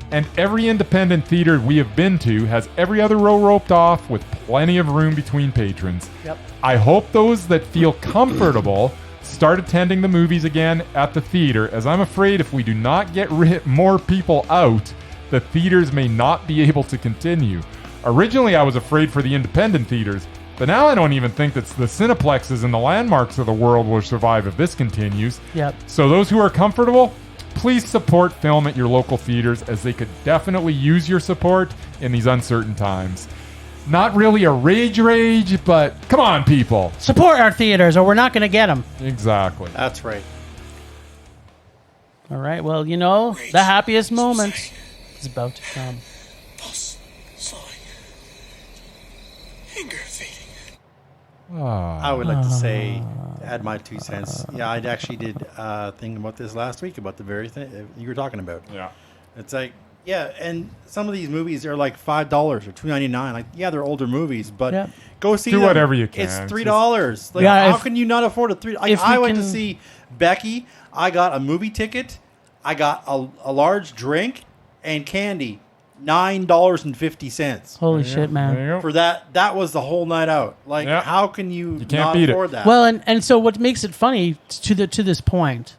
And every independent theater we have been to has every other row roped off with plenty of room between patrons. Yep. I hope those that feel comfortable start attending the movies again at the theater, as I'm afraid if we do not get more people out, the theaters may not be able to continue. Originally, I was afraid for the independent theaters, but now I don't even think that the Cineplexes and the Landmarks of the world will survive if this continues. Yep. So those who are comfortable, please support film at your local theaters, as they could definitely use your support in these uncertain times. Not really a rage, but come on, people. Support our theaters or we're not going to get them. Exactly. That's right. All right. Well, the happiest moment is about to come. Pulse slowing. Anger fading. I would like to say, add my 2 cents. Yeah, I actually did a thing about this last week about the very thing you were talking about. Yeah. It's like, yeah, and some of these movies are like $5 or $2.99. Like, yeah, they're older movies, but Yeah. go see Do them. whatever you can. It's It's $3. Like, Yeah, how if- can you not afford a $3? Like, if I you went to can- see Becky. I got a movie ticket. I got a large drink and candy. $9.50 Holy shit, man. There you go. for that. That was the whole night out. Like, Yeah. how can you can't not beat it. afford that? Well, and so what makes it funny to this point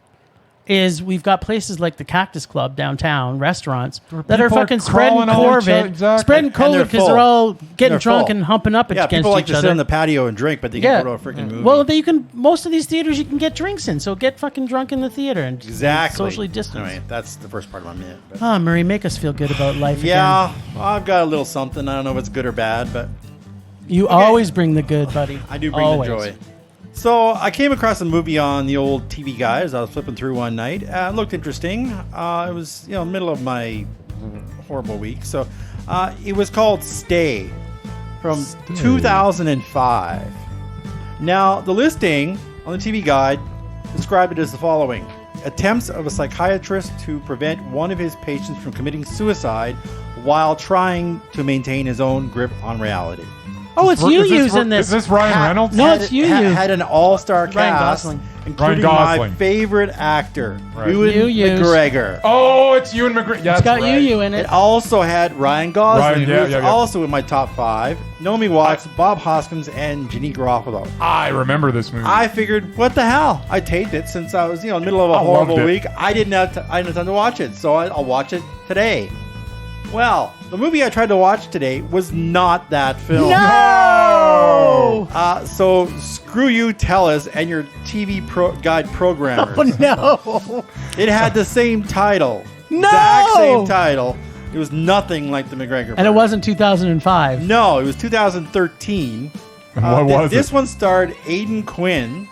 is we've got places like the Cactus Club downtown, restaurants that are people are fucking spreading crawling on each other, COVID, exactly. spreading And they're COVID because they're full. all getting They're drunk full. and humping up yeah, against people like each to sit other. on the patio and drink, but they Yeah. can go to a freaking movie. Well, most of these theaters you can get drinks in, so get fucking drunk in the theater and exactly. socially distance. Anyway, that's the first part of my minute. But Oh, Murray, make us feel good about life again. yeah, I've got a little something. I don't know if it's good or bad, but You always bring the good, buddy. I do bring Always. the joy. So I came across a movie on the old TV Guide as I was flipping through one night. It looked interesting. It was middle of my horrible week. So it was called Stay from 2005. Now the listing on the TV Guide described it as the following: attempts of a psychiatrist to prevent one of his patients from committing suicide while trying to maintain his own grip on reality. Oh, it's you using this. Is this Ryan Reynolds? No, it's you. Had an all-star Ryan cast, Gosling. including Gosling. my favorite actor, Right. Ewan You used. McGregor. Oh, it's Ewan McGregor. Yeah, It's got right. you in it. It also had Ryan Gosling, Ryan, who's also in my top 5, Naomi Watts, Bob Hoskins, and Janine Garofalo. I remember this movie. I figured, what the hell? I taped it since I was, in the middle of a I horrible loved it. week. I didn't have time to watch it, so I'll watch it today. Well, the movie I tried to watch today was not that film. No! So screw you, Tellus, and your TV guide programmers. Oh, no. It had the same title. No! Exact same title. It was nothing like the McGregor. And it wasn't 2005. No, it was 2013. What was this it? one starred Aidan Quinn.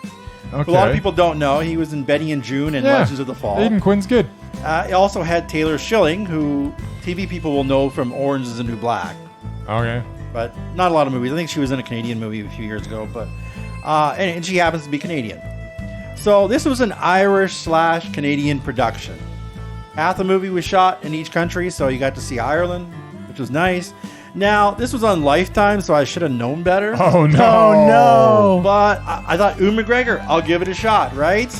Okay. A lot of people don't know. He was in Betty and June and Legends of the Fall. Aidan Quinn's good. It also had Taylor Schilling, who TV people will know from Orange is the New Black. Okay. But not a lot of movies. I think she was in a Canadian movie a few years ago, but and she happens to be Canadian. So this was an Irish/Canadian production. Half the movie was shot in each country, so you got to see Ireland, which was nice. Now, this was on Lifetime, so I should have known better. Oh, no. Oh, no. But I thought, Ewan McGregor, I'll give it a shot, right?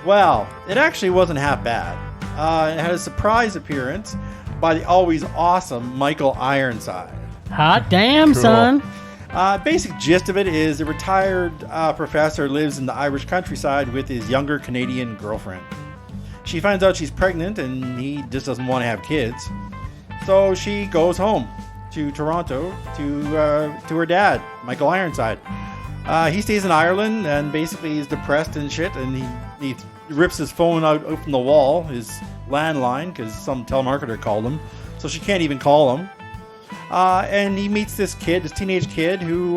Well, it actually wasn't half bad. It had a surprise appearance by the always awesome Michael Ironside. Hot damn, Cool. son. Basic gist of it is a retired professor lives in the Irish countryside with his younger Canadian girlfriend. She finds out she's pregnant and he just doesn't want to have kids. So she goes home to Toronto to her dad, Michael Ironside. He stays in Ireland and basically he's depressed and shit, and he rips his phone out from the wall, his landline, because some telemarketer called him, so she can't even call him. And he meets this teenage kid, who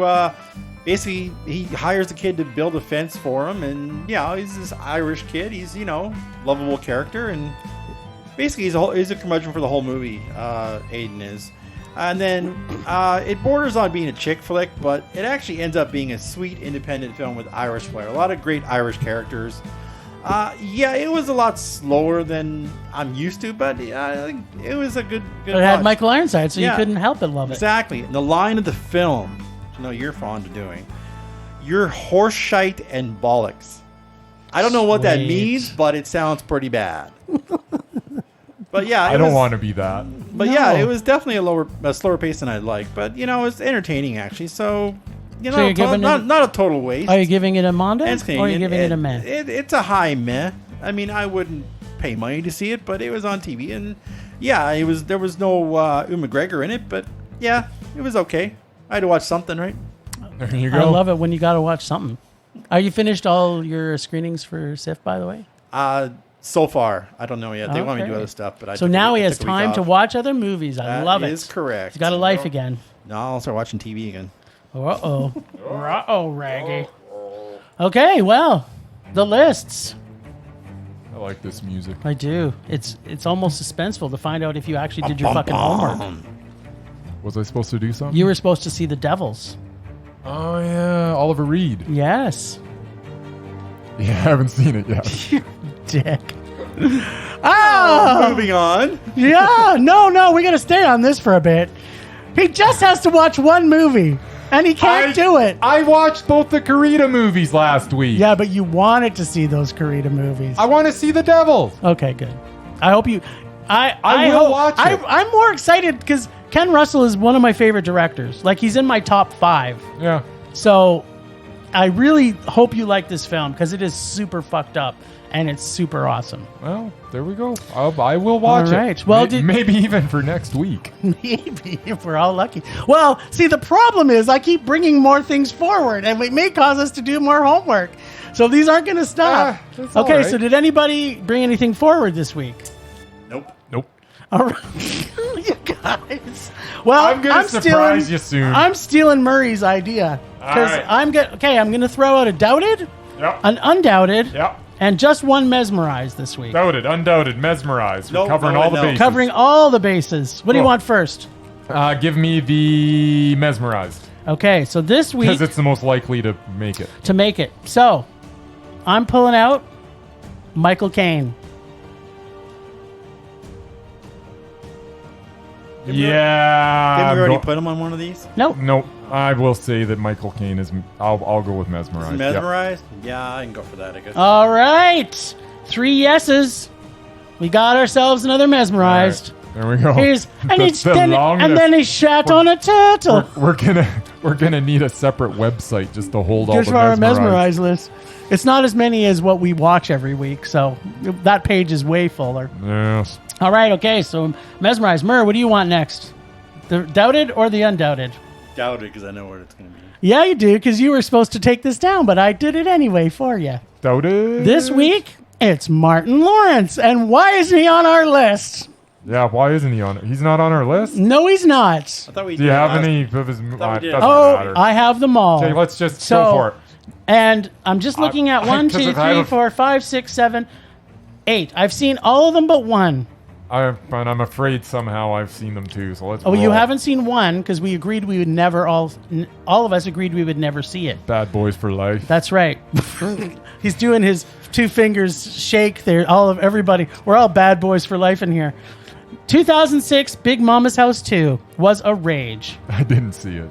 basically he hires the kid to build a fence for him, and he's this Irish kid. He's lovable character, and basically he's a curmudgeon for the whole movie. Aidan is. And then it borders on being a chick flick, but it actually ends up being a sweet independent film with Irish flair. A lot of great Irish characters. It was a lot slower than I'm used to, but I think it was a good But it had watch. Michael Ironside, so you Yeah. couldn't help but love it. Exactly. And the line of the film, which I know you're fond of doing, you're horseshite and bollocks. I don't know what that Sweet. means, but it sounds pretty bad. But yeah, I don't want to be that. But No. yeah, it was definitely a slower pace than I'd like. But it's entertaining actually. So So you're giving it- not a total waste. Are you giving it a Monday? And it's Or are you Canadian. giving it a meh? It's a high meh. I mean, I wouldn't pay money to see it, but it was on TV, and there was no Ewan McGregor in it, but yeah, it was okay. I had to watch something, right? There you I go. love it when you got to watch something. Are you finished all your screenings for SIF, by the way? So far, I don't know yet. They want me to do Okay. other stuff, but So now he has time to watch other movies. I love it. That is correct. He's got a life again. No, I'll start watching TV again. Uh-oh. Uh-oh, Raggy. Okay, well, the lists. I like this music. I do. It's almost suspenseful to find out if you actually did your fucking homework. Was I supposed to do something? You were supposed to see The Devils. Oh, yeah. Oliver Reed. Yes. Yeah, I haven't seen it yet. You dick. Ah! Moving on. Yeah, no, we got to stay on this for a bit. He just has to watch one movie, and he can't do it. I watched both the Karita movies last week. Yeah, but you wanted to see those Karita movies. I want to see The Devils. Okay, good. I hope you... I will hope- watch it. I'm more excited because Ken Russell is one of my favorite directors. Like, he's in my top 5. Yeah. So I really hope you like this film because it is super fucked up and it's super awesome. Well, there we go. I will watch All right. it. Well, maybe even for next week. Maybe if we're all lucky. Well, see, the problem is I keep bringing more things forward and it may cause us to do more homework. So these aren't going to stop. That's all Okay, right. so did anybody bring anything forward this week? Nope. Nope. All right. You guys. Well, I'm gonna surprise stealing, you soon. I'm stealing Murray's idea because All right. I'm going to throw out a doubted, Yep. an undoubted, Yep. and just one mesmerized this week. Doubted, undoubted, mesmerized. We're covering all the bases. Covering all the bases. What do you Cool. want first? Give me the mesmerized Okay, so this week because it's the most likely to make it. to make it. So I'm pulling out Michael Caine. Yeah. Didn't we I'm already go- put him on one of these? Nope. Nope. I will say that Michael Caine is. I'll go with mesmerized. Yep. Mesmerized? Yeah, I can go for that, I guess. All right. 3 yeses. We got ourselves another mesmerized. There we go. Here's and, That's the then longest- he shat on a turtle. We're gonna need a separate website just to hold all Just the for our mesmerized. mesmerized list. It's not as many as what we watch every week, so that page is way fuller. Yes. All right, okay, so mesmerized. Mur, what do you want next? The doubted or the undoubted? Doubt it because I know what it's going to be. Yeah, you do, because you were supposed to take this down, but I did it anyway for you. Doubted. This week, it's Martin Lawrence. And why isn't he on our list? Yeah. Why isn't he on it? He's not on our list. No, he's not. I thought we Do you did have last- any of his? thought we did. Doesn't Oh, matter. I have them all. Okay, let's just So- go for it. And I'm just looking at 1, 2, 3, 4, 5, 6, 7, 8. I've seen all of them but one. I'm afraid somehow I've seen them too. So let's. Oh, you roll. haven't seen one because we agreed we would never all of us agreed we would never see it. Bad Boys for Life. That's right. He's doing his 2 fingers shake there. Everybody. We're all bad boys for life in here. 2006 Big Mama's House 2 was a rage. I didn't see it.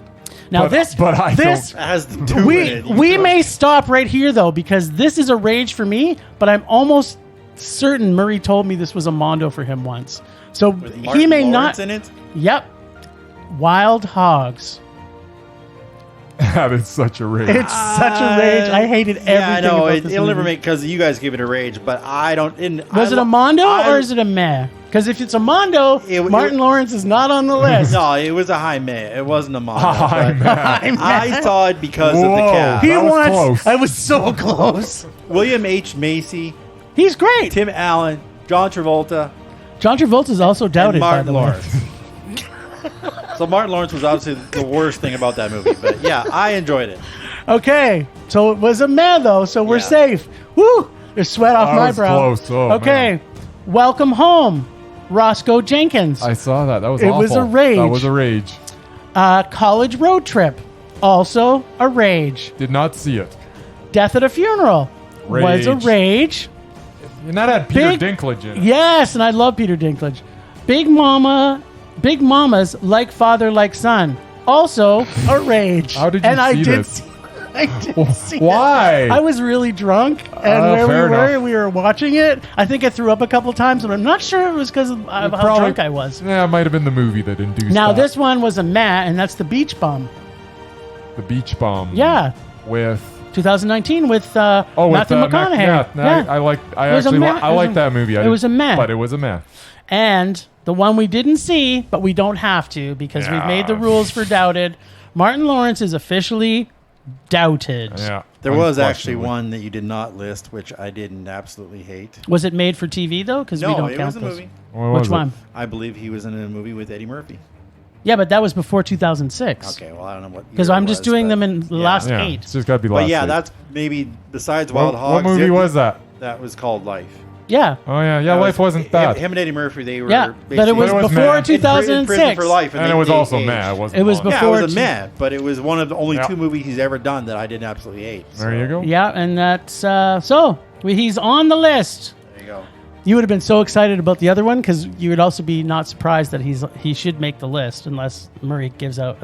Now But- this but I this It has the two in it. we may stop right here though because this is a rage for me, but I'm almost certain Murray told me this was a mondo for him once. So With he Martin may Lawrence not. in it. Yep. Wild Hogs. That is such a rage. It's such a rage. I hated everything Yeah, I know. about this It'll never movie. make because you guys give it a rage, but I don't. Was it a mondo or is it a meh? Because if it's a mondo, Martin Lawrence is not on the list. No, it was a high meh. It wasn't a mondo. Hi, but man. I saw it because of the Whoa. cast. He That was wants. close. I was so close. William H. Macy, He's great. Tim Allen, John Travolta, John Travolta is also doubted and by Martin the way. Lawrence. So Martin Lawrence was obviously the worst thing about that movie, but yeah, I enjoyed it. Okay, so it was a meh though, so we're Yeah. safe. Woo! There's sweat off That my was brow. close. Oh, okay, man. Welcome Home, Roscoe Jenkins. I saw that. That was It awful. was a rage. That was a rage. College Road Trip, also a rage. Did not see it. Death at a Funeral was a Rage. rage. And that had Peter Big- Dinklage in it. Yes, and I love Peter Dinklage. Big Mamas Like Father Like Son, also a rage. How did you and I see did this? see- I did see it. Why? I was really drunk, and Oh, where fair enough. we were watching it. I think I threw up a couple times, but I'm not sure it was because of how Probably- drunk I was. Yeah, it might have been the movie that induced Now that. this one was a meh, and that's The Beach Bum. The Beach Bum. Yeah, With 2019 with with Matthew McConaughey. I like. I It was a actually. meh. I like that movie. It was a meh. But it was a meh. And the one we didn't see, but we don't have to because we've made the Yeah. rules for doubted. Martin Lawrence is officially doubted. Yeah. There was actually unquestionably. one that you did not list, which I didn't absolutely hate. Was it made for TV though? Because we No, don't it count was a those. movie. What Which was it? one? I believe he was in a movie with Eddie Murphy. Yeah, but that was before 2006. Okay, well I don't know what Because year I'm it just was, doing but them in the yeah. last Yeah, 8. it's just got to be last. But yeah, week. that's maybe besides what, Wild Hogs. what movie was that? That was called Life. Yeah. Oh yeah, That Life wasn't bad. Him and Eddie Murphy, they were. Yeah, but it was But it was before meh. in prison 2006. for life, and they- it was they also aged. meh. It wasn't. It was long. Yeah, it was before a meh, but it was one of the only Yeah. 2 movies he's ever done that I didn't absolutely hate. There you go. Yeah, and that's so he's on the list. There you go. You would have been so excited about the other one because you would also be not surprised that he should make the list unless Murray gives out.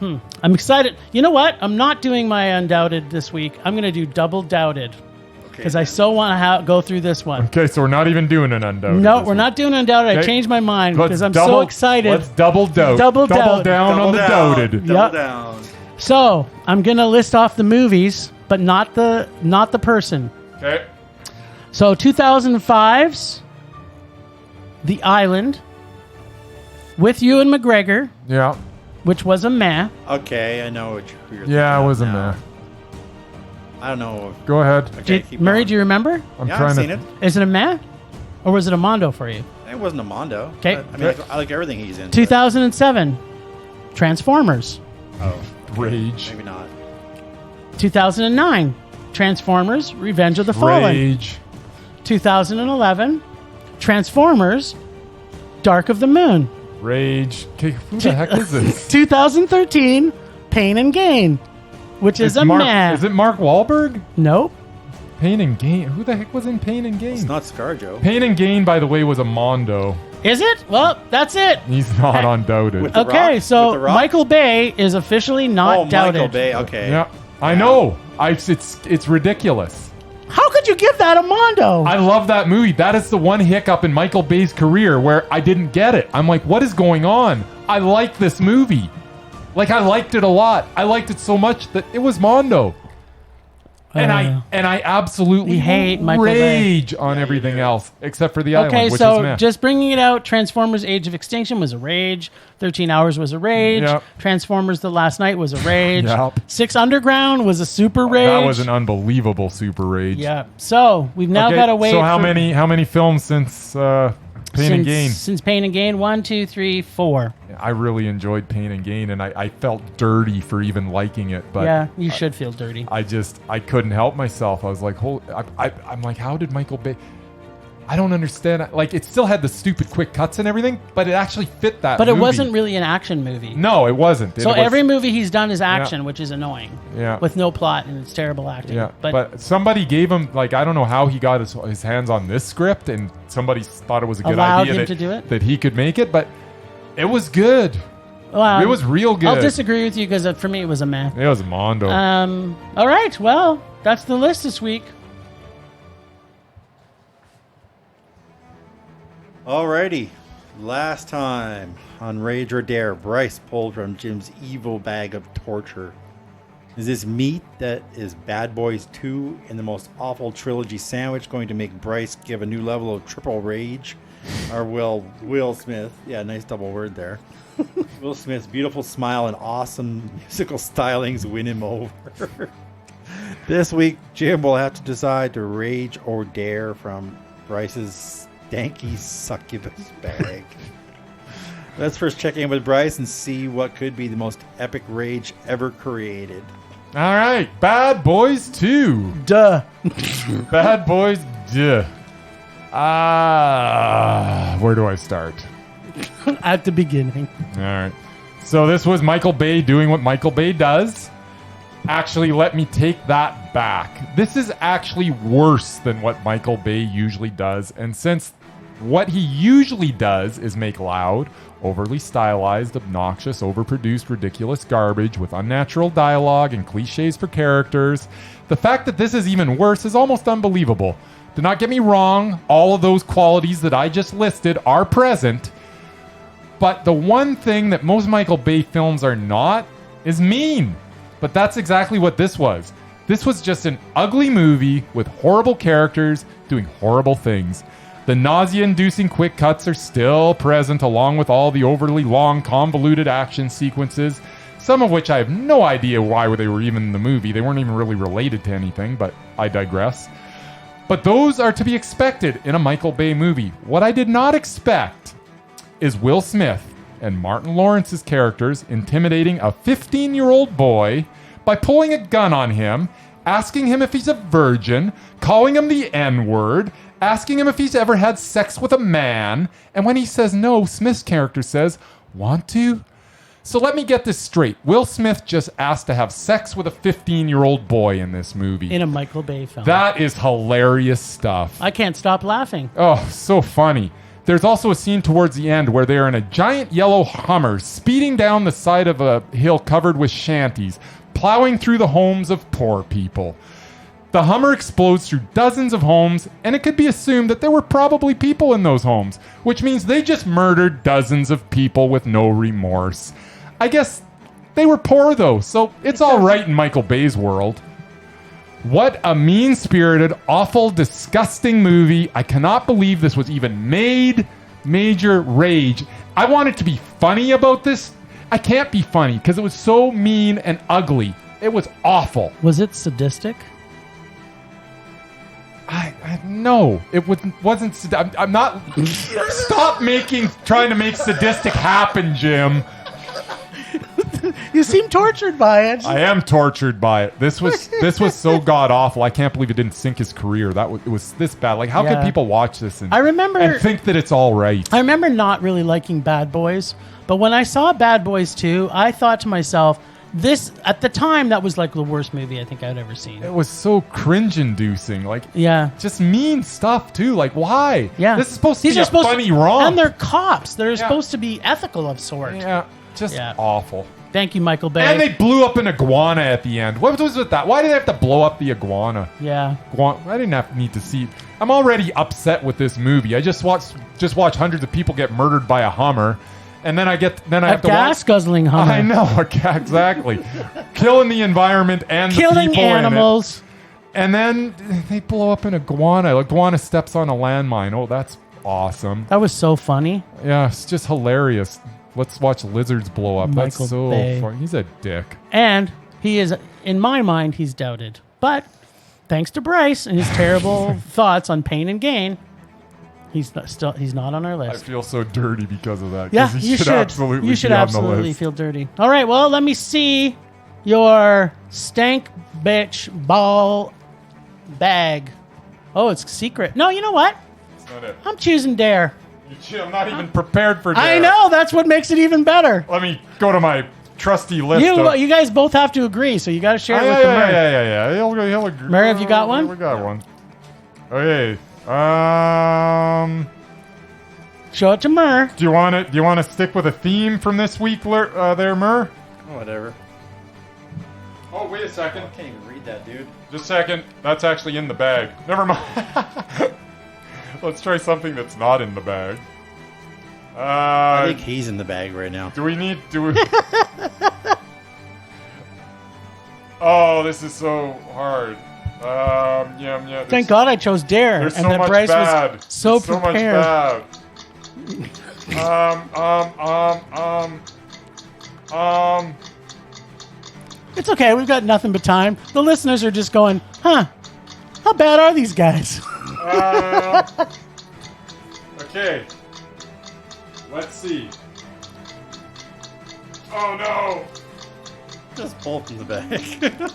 I'm excited. You know what? I'm not doing my undoubted this week. I'm going to do double doubted because I so want to go through this one. Okay, so we're not even doing an undoubted. No, this we're week. not doing undoubted. I Okay. changed my mind Let's because I'm double- so excited. Let's double doubt. Double doubt. down on Double the down. doubted. Double Yep. down. So I'm going to list off the movies, but not the person. Okay. So 2005's The Island with Ewan McGregor, Yeah. which was a meh. Okay, I know who you're Yeah, thinking it was a of now. meh. I don't know. Go ahead. Okay, keep Murray, going. do you remember? I'm Yeah, trying I've to. seen it. Is it a meh? Or was it a mondo for you? It wasn't a Mondo. 'Kay. I mean, I like everything he's in. 2007, Transformers. Oh, Rage. maybe not. 2009, Transformers, Revenge of the Fallen. Rage. 2011, Transformers, Dark of the Moon. Rage. Okay, who the heck is this? 2013, Pain and Gain, which is a man. Is it Mark Wahlberg? Nope. Pain and Gain. Who the heck was in Pain and Gain? It's not ScarJo. Pain and Gain, by the way, was a Mondo. Is it? Well, that's it. He's not undoubted. With the Okay, Rock? so With the Rock? Michael Bay is officially not doubted. Michael Bay. Okay. Yeah, I know. It's ridiculous. How could you give that a Mondo? I love that movie. That is the one hiccup in Michael Bay's career where I didn't get it. I'm like, what is going on? I like this movie. Like, I liked it a lot. I liked it so much that it was Mondo. And I absolutely We hate Michael Bay. rage on everything else except for the island, Okay, which is so meh. just bringing it out, Transformers Age of Extinction was a rage. 13 Hours was a rage. Yep. Transformers The Last Night was a rage. Yep. 6 Underground was a super rage. That was an unbelievable super rage. Yeah. So we've now Okay, got to wait. So how for- many films since Pain and Gain? Since Pain and Gain, 1, 2, 3, 4. I really enjoyed Pain and Gain, and I felt dirty for even liking it. But Yeah, you should feel dirty. I couldn't help myself. I was like, I'm like, how did Michael Bay? I don't understand. Like, it still had the stupid quick cuts and everything, but it actually fit that. But it movie. wasn't really an action movie. No, it wasn't. So It was- every movie he's done is action, which is annoying. Yeah. With no plot, and it's terrible acting. Yeah, But, but somebody gave him, like, I don't know how he got his hands on this script, and somebody thought it was a good Allowed idea him that, to do it? that he could make it, but it was good. well, It was real good. I'll disagree with you because for me it was a meh. It was Mondo. All right. Well, that's the list this week. Alrighty. Last time on Rage or Dare, Bryce pulled from Jim's evil bag of torture. Is this meat that is Bad Boys 2 in the most awful trilogy sandwich going to make Bryce give a new level of triple rage? Or will Will Smith, yeah, nice double word there, Will Smith's beautiful smile and awesome musical stylings win him over? This week, Jim will have to decide to rage or dare from Bryce's stanky succubus bag. Let's first check in with Bryce and see what could be the most epic rage ever created. All right, Bad Boys 2. Duh. Bad Boys, duh. Where do I start? At the beginning. All right. So this was Michael Bay doing what Michael Bay does. Actually, let me take that back. This is actually worse than what Michael Bay usually does. And since what he usually does is make loud, overly stylized, obnoxious, overproduced, ridiculous garbage with unnatural dialogue and cliches for characters, the fact that this is even worse is almost unbelievable. Do not get me wrong, all of those qualities that I just listed are present, but the one thing that most Michael Bay films are not is mean. But that's exactly what this was. This was just an ugly movie with horrible characters doing horrible things. The nausea-inducing quick cuts are still present, along with all the overly long, convoluted action sequences, some of which I have no idea why they were even in the movie. They weren't even really related to anything, but I digress. But those are to be expected in a Michael Bay movie. What I did not expect is Will Smith and Martin Lawrence's characters intimidating a 15-year-old boy by pulling a gun on him, asking him if he's a virgin, calling him the N-word, asking him if he's ever had sex with a man, and when he says no, Smith's character says, "Want to?" So let me get this straight. Will Smith just asked to have sex with a 15-year-old boy in this movie. In a Michael Bay film. That is hilarious stuff. I can't stop laughing. Oh, so funny. There's also a scene towards the end where they're in a giant yellow Hummer speeding down the side of a hill covered with shanties, plowing through the homes of poor people. The Hummer explodes through dozens of homes, and it could be assumed that there were probably people in those homes, which means they just murdered dozens of people with no remorse. I guess they were poor, though, so it's all right in Michael Bay's world. What a mean-spirited, awful, disgusting movie. I cannot believe this was even made. Major rage. I wanted to be funny about this. I can't be funny because it was so mean and ugly. It was awful. Was it sadistic? I No, it wasn't. I'm not. Stop trying to make sadistic happen, Jim. You seem tortured by it. I am tortured by it. This was so god awful. I can't believe it didn't sink his career. It was this bad. Like, how could people watch this and think that it's all right? I remember not really liking Bad Boys, but when I saw Bad Boys 2, I thought to myself, this at the time that was like the worst movie I think I'd ever seen. It was so cringe-inducing. Like, just mean stuff too. Like, why? Yeah, this is supposed to be a funny romp, and they're cops. They're supposed to be ethical of sort. Yeah, just awful. Thank you, Michael Bay. And they blew up an iguana at the end. What was with that? Why did they have to blow up the iguana? Yeah, I didn't need to see. I'm already upset with this movie. I just watch hundreds of people get murdered by a Hummer. And then I have to gas guzzling Hummer. I know, exactly. Killing the environment and killing the people animals. In it. And then they blow up an iguana. Iguana steps on a landmine. Oh, that's awesome. That was so funny. Yeah, it's just hilarious. Let's watch lizards blow up. Michael That's so Bay. funny. He's a dick. And he is, in my mind, he's doubted. But thanks to Bryce and his terrible thoughts on pain and gain, he's not on our list. I feel so dirty because of that. Yeah, you should absolutely you should be on the absolutely list. feel dirty. All right, well, let me see your stank bitch ball bag. Oh, it's secret. No, you know what? That's not it. I'm choosing Dare. I'm not even prepared for Dare. I know, that's what makes it even better. Let me go to my trusty list. You guys both have to agree, so you got to share it with the Murr. Yeah. He'll agree. Murr, have you got one? We got one. Okay. Show it to Murr. Do you want to stick with a theme from this week, there, Murr? Whatever. Oh, wait a second. I can't even read that, dude. Just a second. That's actually in the bag. Never mind. Let's try something that's not in the bag. I think he's in the bag right now. Do we? Oh, this is so hard. Yeah. Thank God I chose Dare, There's and so that much Bryce bad. was so There's prepared. So much bad. It's okay. We've got nothing but time. The listeners are just going, huh? How bad are these guys? Okay. Let's see. Oh no! Just pull from the bag.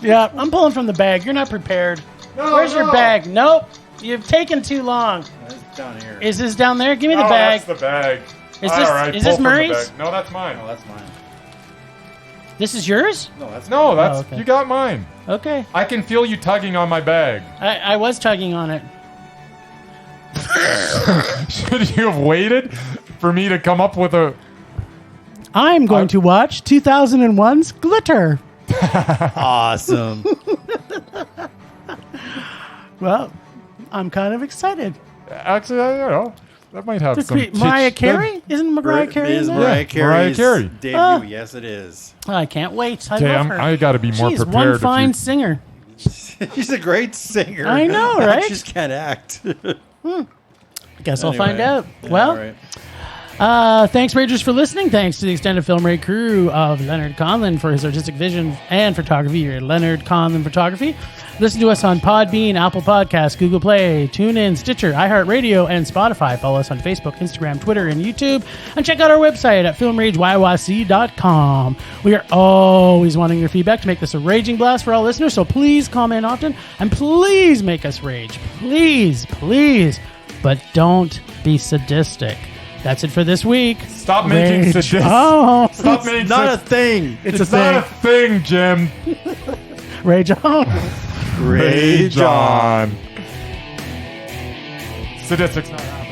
Yeah, I'm pulling from the bag. You're not prepared. No, Where's your bag? Nope. You've taken too long. It's down here. Is this down there? Give me the bag. That's the bag. Is this Murray's? No, that's mine. Oh, that's mine. This is yours? No, that's No, that's okay. you got mine. Okay. I can feel you tugging on my bag. I was tugging on it. Should you have waited for me to come up with a... I'm going to watch 2001's Glitter. awesome. Well, I'm kind of excited. Actually, I don't know. That might have some... Mariah Carey? Isn't Mariah Carey in there? Mariah Carey's Carey. debut. Yes, it is. I can't wait. I Okay, love her. I got to be more She's prepared. one fine singer. She's a great singer. I know, right? She just can't act. Guess I'll Anyway. find out. Yeah, Well, all right. thanks, Ragers, for listening. Thanks to the extended film rate crew of Leonard Conlon for his artistic vision and photography. You're Leonard Conlon Photography. Listen to us on Podbean, Apple Podcasts, Google Play, TuneIn, Stitcher, iHeartRadio, and Spotify. Follow us on Facebook, Instagram, Twitter, and YouTube. And check out our website at filmrageyyc.com. We are always wanting your feedback to make this a raging blast for all listeners, so please comment often, and please make us rage. Please, please. But don't be sadistic. That's it for this week. Stop making Rage. sadistic. Oh, Stop making Not a thing. It's not a thing, Jim. rage on. Rage on. Sadistic's not out.